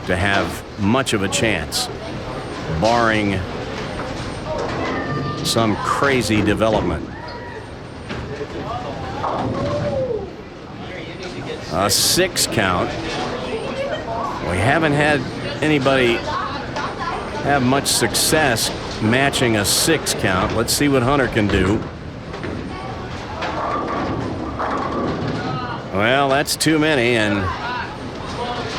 to have much of a chance, barring some crazy development. A 6 count. We haven't had anybody have much success matching a 6 count. Let's see what Hunter can do. Well, that's too many, and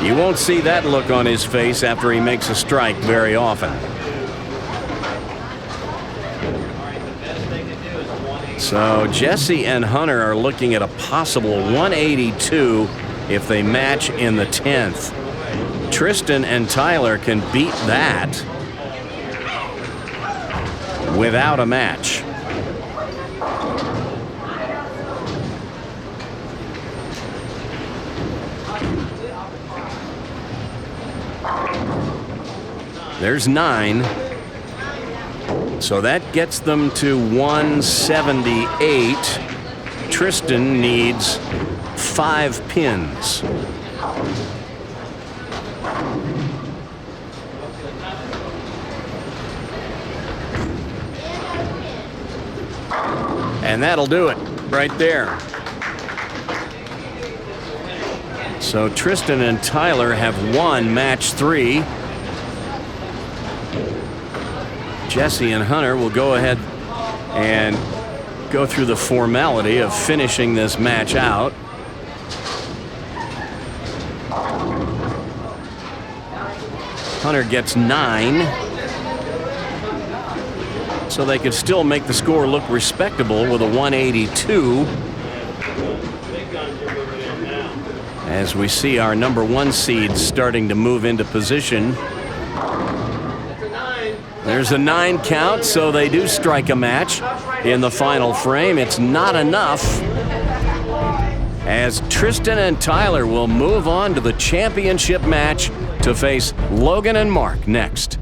you won't see that look on his face after he makes a strike very often. So Jesse and Hunter are looking at a possible 182 if they match in the 10th. Tristan and Tyler can beat that without a match. There's 9. So that gets them to 178. Tristan needs 5 pins. And that'll do it right there. So Tristan and Tyler have won match 3. Jesse and Hunter will go ahead and go through the formality of finishing this match out. Hunter gets 9. So they could still make the score look respectable with a 182. As we see our number 1 seed starting to move into position. There's a 9 count, so they do strike a match in the final frame. It's not enough, as Tristan and Tyler will move on to the championship match to face Logan and Mark next.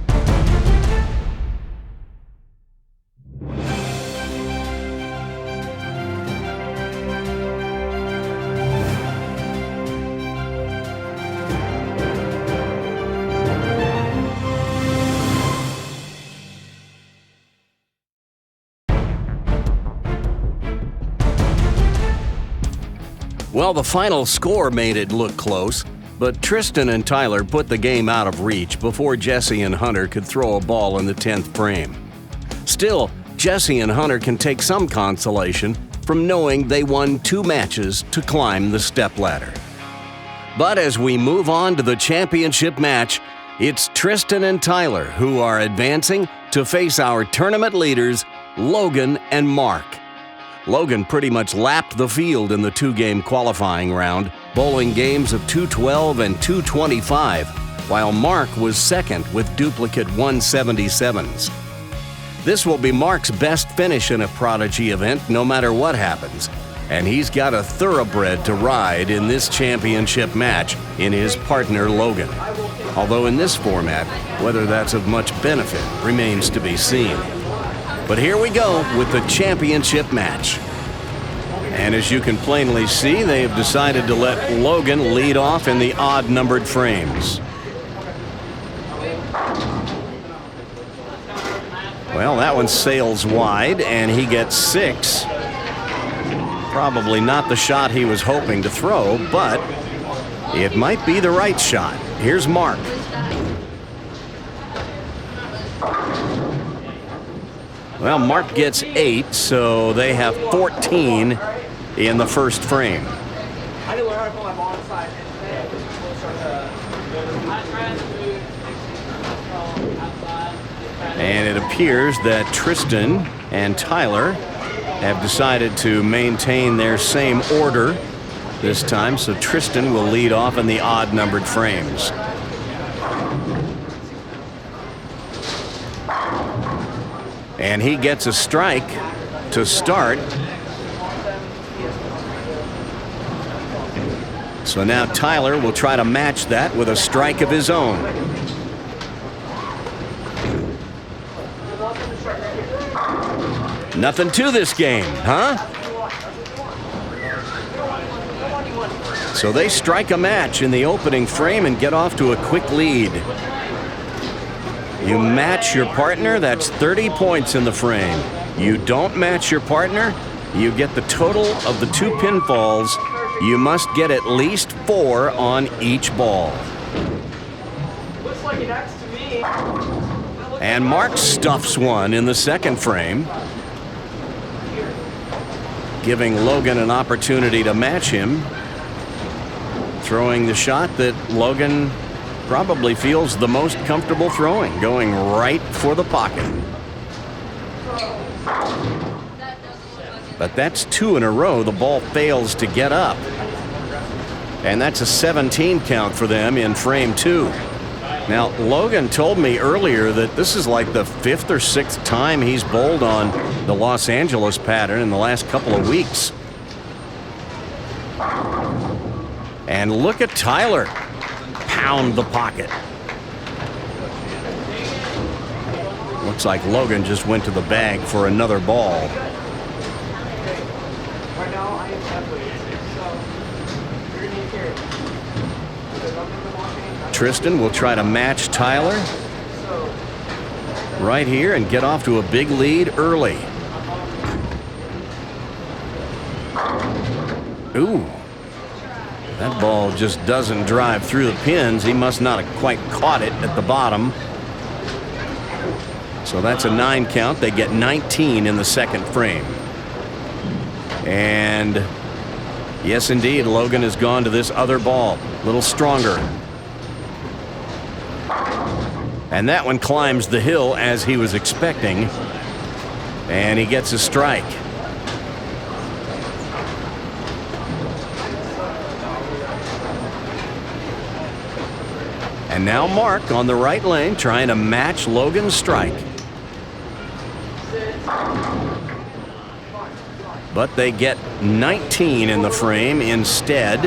Well, the final score made it look close, but Tristan and Tyler put the game out of reach before Jesse and Hunter could throw a ball in the 10th frame. Still, Jesse and Hunter can take some consolation from knowing they won 2 matches to climb the stepladder. But as we move on to the championship match, it's Tristan and Tyler who are advancing to face our tournament leaders, Logan and Mark. Logan pretty much lapped the field in the 2-game qualifying round, bowling games of 212 and 225, while Mark was second with duplicate 177s. This will be Mark's best finish in a Prodigy event no matter what happens, and he's got a thoroughbred to ride in this championship match in his partner Logan. Although in this format, whether that's of much benefit remains to be seen. But here we go with the championship match. And as you can plainly see, they have decided to let Logan lead off in the odd-numbered frames. Well, that one sails wide, and he gets 6. Probably not the shot he was hoping to throw, but it might be the right shot. Here's Mark. Well, Mark gets 8, so they have 14 in the first frame. And it appears that Tristan and Tyler have decided to maintain their same order this time, so Tristan will lead off in the odd-numbered frames. And he gets a strike to start. So now Tyler will try to match that with a strike of his own. Nothing to this game, huh? So they strike a match in the opening frame and get off to a quick lead. You match your partner, that's 30 points in the frame. You don't match your partner, you get the total of the 2 pinfalls You must get at least 4 on each ball. Looks like an X to me. And Mark stuffs one in the second frame, giving Logan an opportunity to match him, throwing the shot that Logan probably feels the most comfortable throwing, going right for the pocket. But that's 2 in a row. The ball fails to get up. And that's a 17 count for them in frame 2. Now, Logan told me earlier that this is like the 5th or 6th time he's bowled on the Los Angeles pattern in the last couple of weeks. And look at Tyler pound the pocket. Looks like Logan just went to the bag for another ball. Right now, I am separated, so you're going to need to Tristan will try to match Tyler right here and get off to a big lead early. Ooh. That ball just doesn't drive through the pins. He must not have quite caught it at the bottom. So that's a 9 count. They get 19 in the second frame. And yes, indeed, Logan has gone to this other ball. A little stronger. And that one climbs the hill as he was expecting. And he gets a strike. And now Mark on the right lane trying to match Logan's strike. But they get 19 in the frame instead.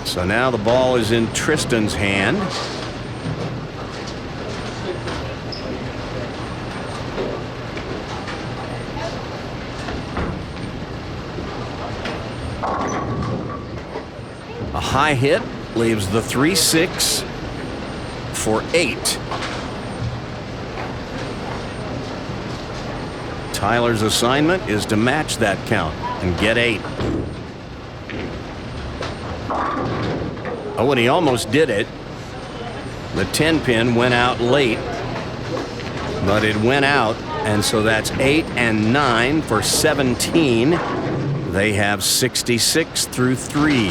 So now the ball is in Tristan's hand. A high hit leaves the 3-6 for 8. Tyler's assignment is to match that count and get 8. Oh, and he almost did it. The 10 pin went out late, but it went out, and so that's 8 and 9 for 17. They have 66 through 3.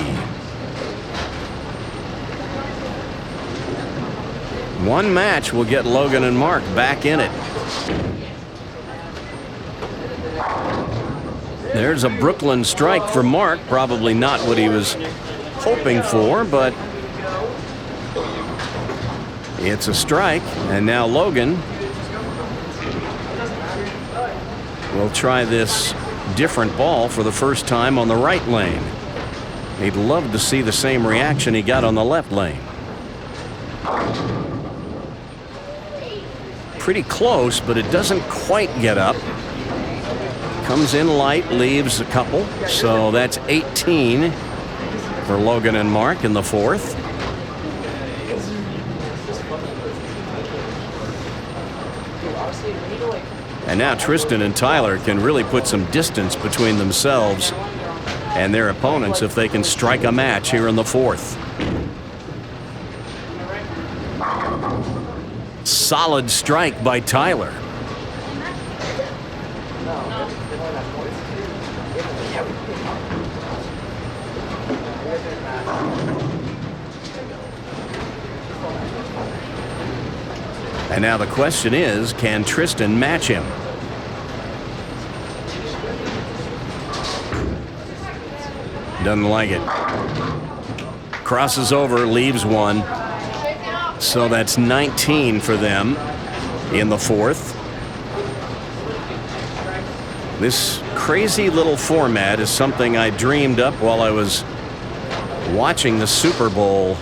One match will get Logan and Mark back in it. There's a Brooklyn strike for Mark. Probably not what he was hoping for, but it's a strike. And now Logan will try this different ball for the first time on the right lane. He'd love to see the same reaction he got on the left lane. Pretty close, but it doesn't quite get up. Comes in light, leaves a couple. So that's 18 for Logan and Mark in the fourth. And now Tristan and Tyler can really put some distance between themselves and their opponents if they can strike a match here in the fourth. Solid strike by Tyler. And now the question is, can Tristan match him? Doesn't like it. Crosses over, leaves one. So that's 19 for them in the fourth. This crazy little format is something I dreamed up while I was watching the Super Bowl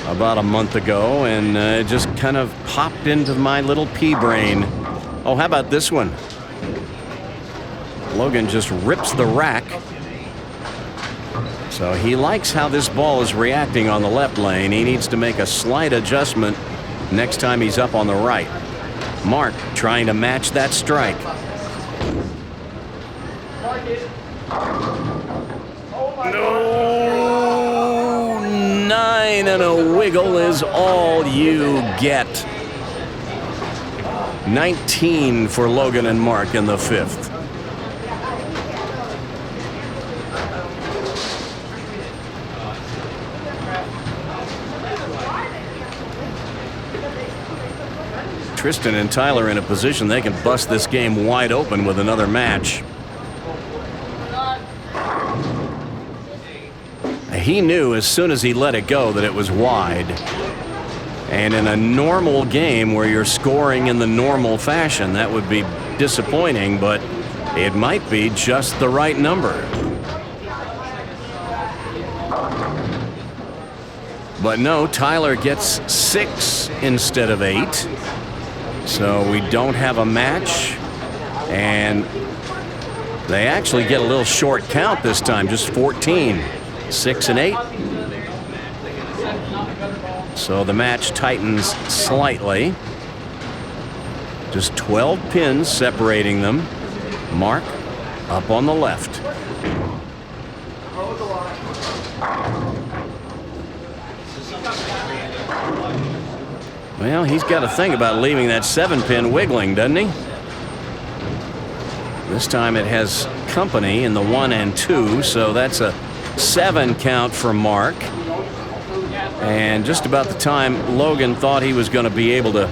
about a month ago, and it just kind of popped into my little pea brain. Oh, how about this one? Logan just rips the rack. So he likes how this ball is reacting on the left lane. He needs to make a slight adjustment next time he's up on the right. Mark trying to match that strike. No, 9 and a wiggle is all you get. 19 for Logan and Mark in the 5th. Tristan and Tyler in a position they can bust this game wide open with another match. He knew as soon as he let it go that it was wide. And in a normal game where you're scoring in the normal fashion, that would be disappointing, but it might be just the right number. But no, Tyler gets 6 instead of 8. So we don't have a match, and they actually get a little short count this time, just 14, 6 and 8. So the match tightens slightly. Just 12 pins separating them. Mark up on the left. Well, he's got a thing about leaving that 7-pin wiggling, doesn't he? This time it has company in the 1 and 2, so that's a 7 count for Mark. And just about the time Logan thought he was going to be able to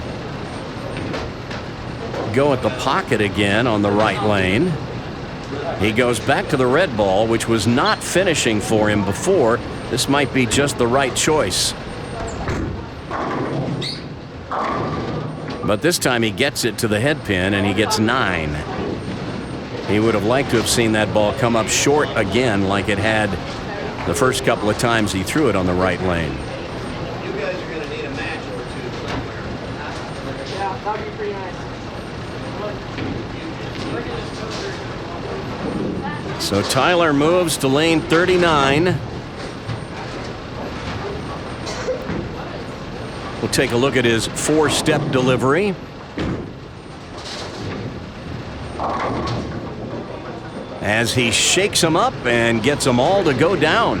go at the pocket again on the right lane, he goes back to the red ball, which was not finishing for him before. This might be just the right choice. But this time he gets it to the head pin and he gets 9. He would have liked to have seen that ball come up short again like it had the first couple of times he threw it on the right lane. You guys are going to need a match or two somewhere. Yeah, that'd be pretty nice. So Tyler moves to lane 39. We'll take a look at his 4-step delivery. As he shakes them up and gets them all to go down.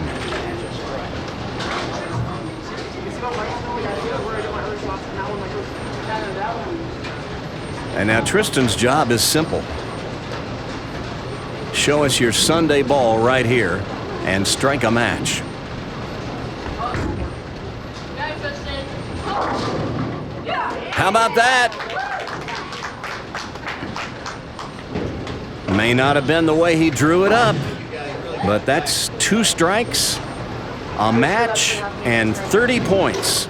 And now Tristan's job is simple. Show us your Sunday ball right here and strike a match. How about that? May not have been the way he drew it up, but that's 2 strikes, a match, and 30 points.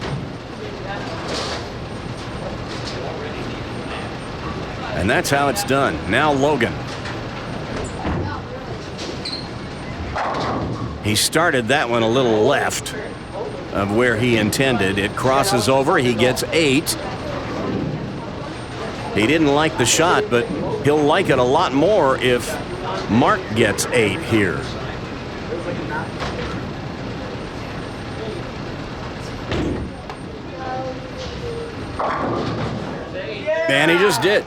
And that's how it's done. Now Logan. He started that one a little left of where he intended. It crosses over. He gets 8. He didn't like the shot, but he'll like it a lot more if Mark gets 8 here. And he just did.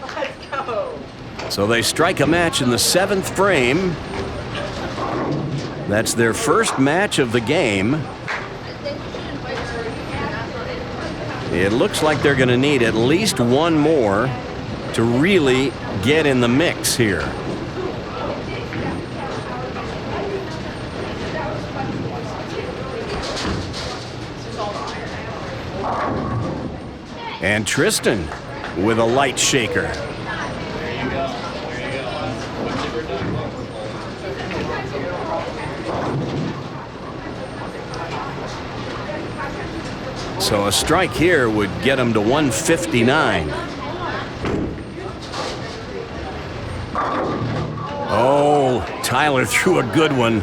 Let's go. So they strike a match in the 7th frame. That's their first match of the game. It looks like they're going to need at least one more to really get in the mix here. And Tristan with a light shaker. So a strike here would get him to 159. Oh, Tyler threw a good one,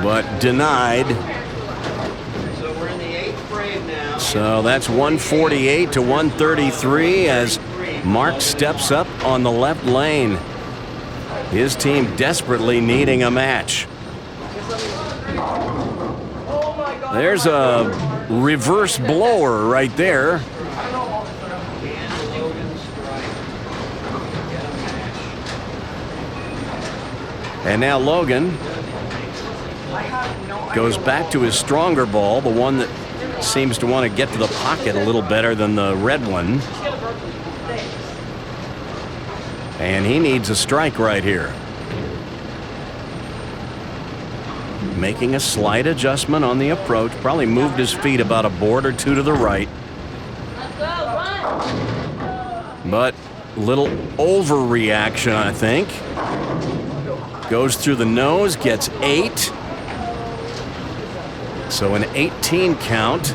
but denied. So we're in the 8th frame now. So that's 148 to 133 as Mark steps up on the left lane. His team desperately needing a match. There's a reverse blower right there. And now Logan goes back to his stronger ball, the one that seems to want to get to the pocket a little better than the red one. And he needs a strike right here. Making a slight adjustment on the approach. Probably moved his feet about a board or two to the right. But little overreaction, I think. Goes through the nose, gets 8. So an 18 count.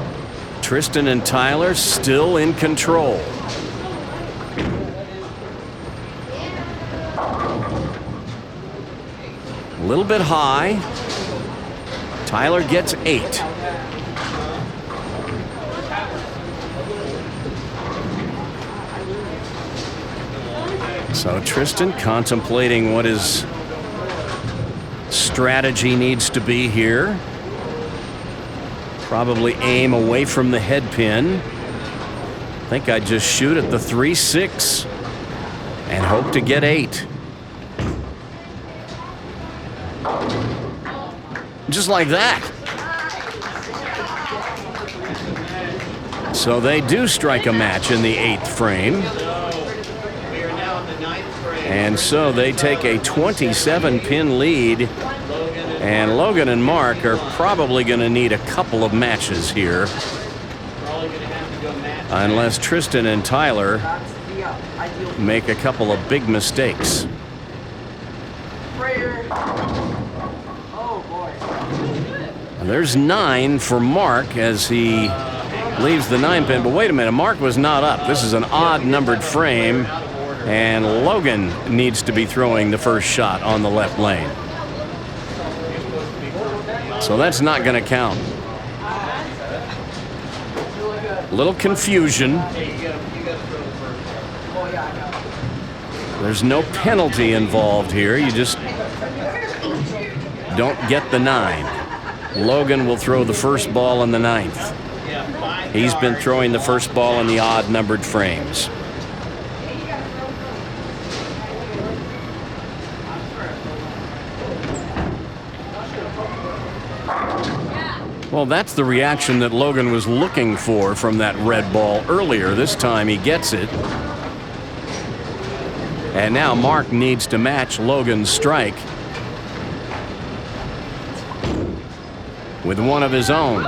Tristan and Tyler still in control. A little bit high. Tyler gets 8. So Tristan contemplating what his strategy needs to be here. Probably aim away from the head pin. I think I'd just shoot at the 3-6 and hope to get 8. Just like that. So they do strike a match in the 8th frame. And so they take a 27-pin lead. And Logan and Mark are probably going to need a couple of matches here. Unless Tristan and Tyler make a couple of big mistakes. There's 9 for Mark as he leaves the 9-pin. But wait a minute, Mark was not up. This is an odd numbered frame. And Logan needs to be throwing the first shot on the left lane. So that's not going to count. A little confusion. There's no penalty involved here. You just don't get the 9. Logan will throw the first ball in the 9th. He's been throwing the first ball in the odd numbered frames. Well, that's the reaction that Logan was looking for from that red ball earlier. This time he gets it. And now Mark needs to match Logan's strike with one of his own.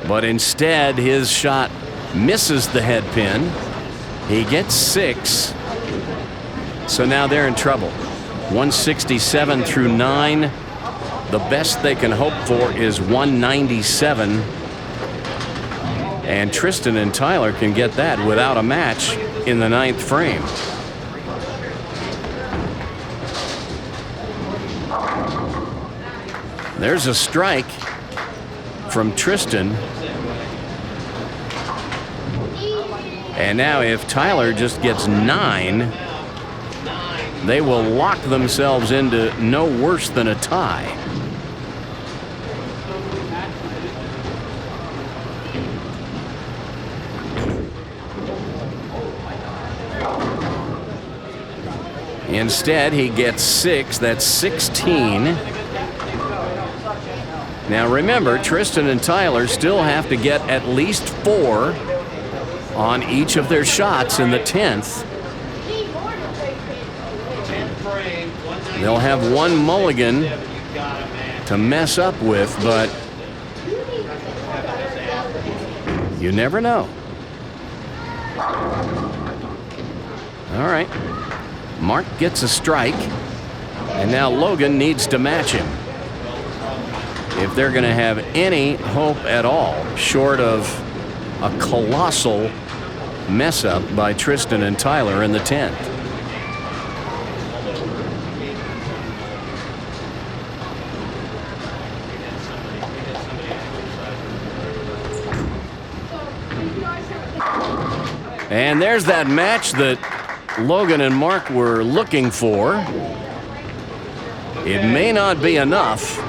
But instead, his shot misses the head pin. He gets 6. So now they're in trouble. 167 through 9. The best they can hope for is 197. And Tristan and Tyler can get that without a match in the 9th frame. There's a strike from Tristan. And now if Tyler just gets 9, they will lock themselves into no worse than a tie. Instead, he gets 6. That's 16. Now remember, Tristan and Tyler still have to get at least 4 on each of their shots in the 10th. They'll have one mulligan to mess up with, but you never know. All right. Mark gets a strike, and now Logan needs to match him if they're going to have any hope at all, short of a colossal mess-up by Tristan and Tyler in the 10th. And there's that match that Logan and Mark were looking for. It may not be enough.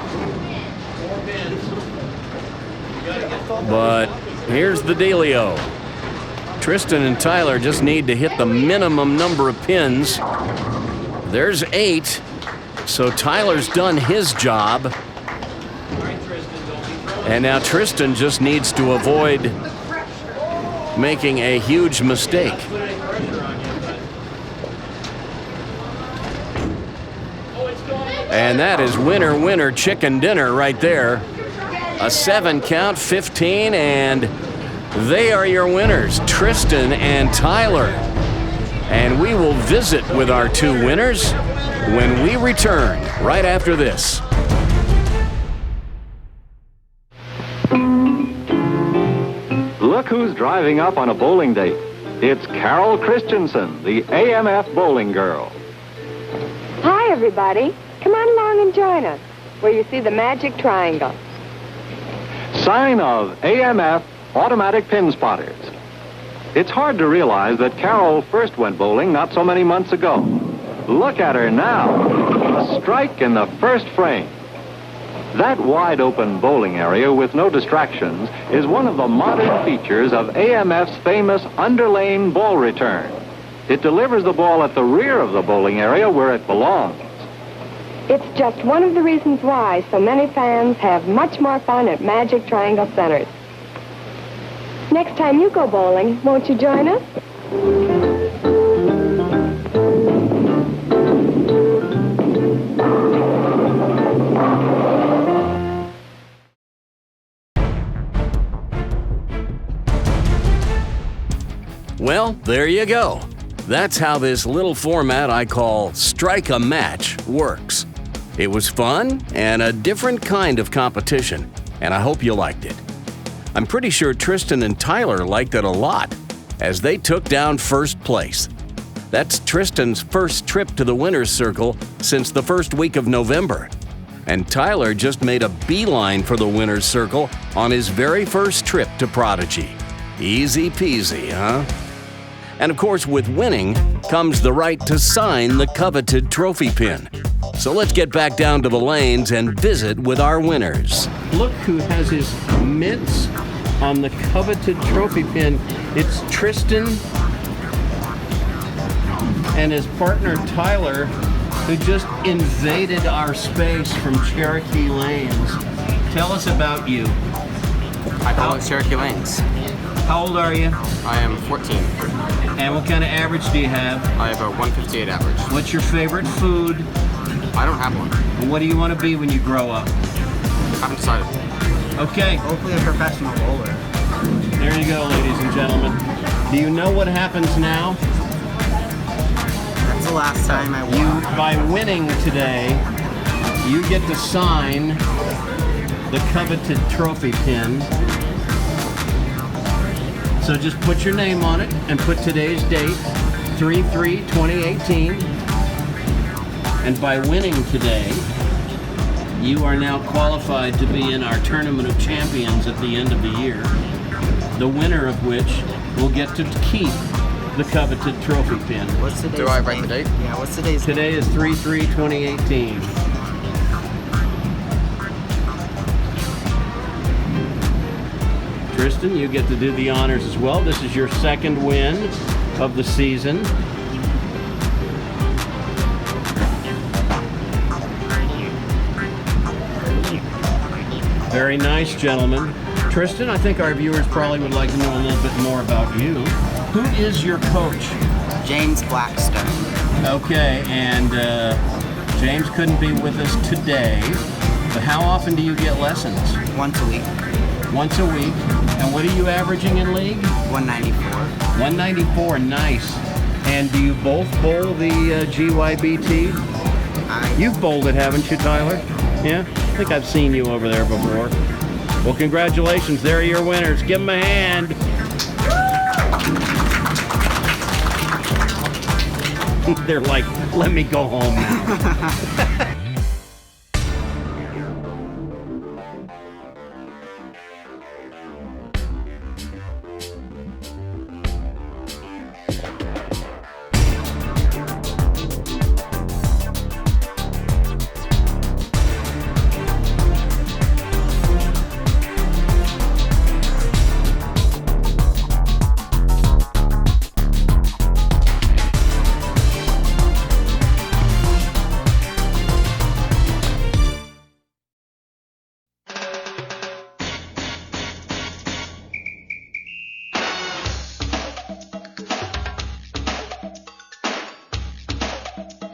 But here's the dealio. Tristan and Tyler just need to hit the minimum number of pins. There's 8, so Tyler's done his job. And now Tristan just needs to avoid making a huge mistake. And that is winner, winner, chicken dinner right there. A 7 count, 15, and they are your winners, Tristan and Tyler. And we will visit with our 2 winners when we return right after this. Look who's driving up on a bowling date. It's Carol Christensen, the AMF bowling girl. Hi, everybody. Come on along and join us, where you see the magic triangle. Sign of AMF Automatic Pin Spotters. It's hard to realize that Carol first went bowling not so many months ago. Look at her now. A strike in the first frame. That wide-open bowling area with no distractions is one of the modern features of AMF's famous underlane ball return. It delivers the ball at the rear of the bowling area where it belongs. It's just one of the reasons why so many fans have much more fun at Magic Triangle Centers. Next time you go bowling, won't you join us? Well, there you go. That's how this little format I call Strike a Match works. It was fun and a different kind of competition, and I hope you liked it. I'm pretty sure Tristan and Tyler liked it a lot, as they took down first place. That's Tristan's first trip to the winner's circle since the first week of November. And Tyler just made a beeline for the winner's circle on his very first trip to Prodigy. Easy peasy, huh? And of course, with winning comes the right to sign the coveted trophy pin. So let's get back down to the lanes and visit with our winners. Look who has his mitts on the coveted trophy pin. It's Tristan and his partner Tyler, who just invaded our space from Cherokee Lanes. Tell us about you. I call it Cherokee Lanes. How old are you? I am 14. And what kind of average do you have? I have a 158 average. What's your favorite food? I don't have one. And what do you want to be when you grow up? I haven't decided. Okay. Hopefully a professional bowler. There you go, ladies and gentlemen. Do you know what happens now? That's the last time I won. By winning today, you get to sign the coveted trophy pin. So just put your name on it and put today's date, 3/3/2018. And by winning today, you are now qualified to be in our Tournament of Champions at the end of the year, the winner of which will get to keep the coveted trophy pin. What's today's Do I write the date? Yeah, what's today's date? Today is 3/3/2018. Tristan, you get to do the honors as well. This is your second win of the season. Very nice, gentlemen. Tristan, I think our viewers probably would like to know a little bit more about you. Who is your coach? James Blackstone. Okay, and James couldn't be with us today, but how often do you get lessons? Once a week. Once a week. And what are you averaging in league? 194. 194, nice. And do you both bowl the GYBT? You've bowled it, haven't you, Tyler? Yeah? I think I've seen you over there before. Well, congratulations. There are your winners. Give them a hand. They're like, let me go home now. Bowling.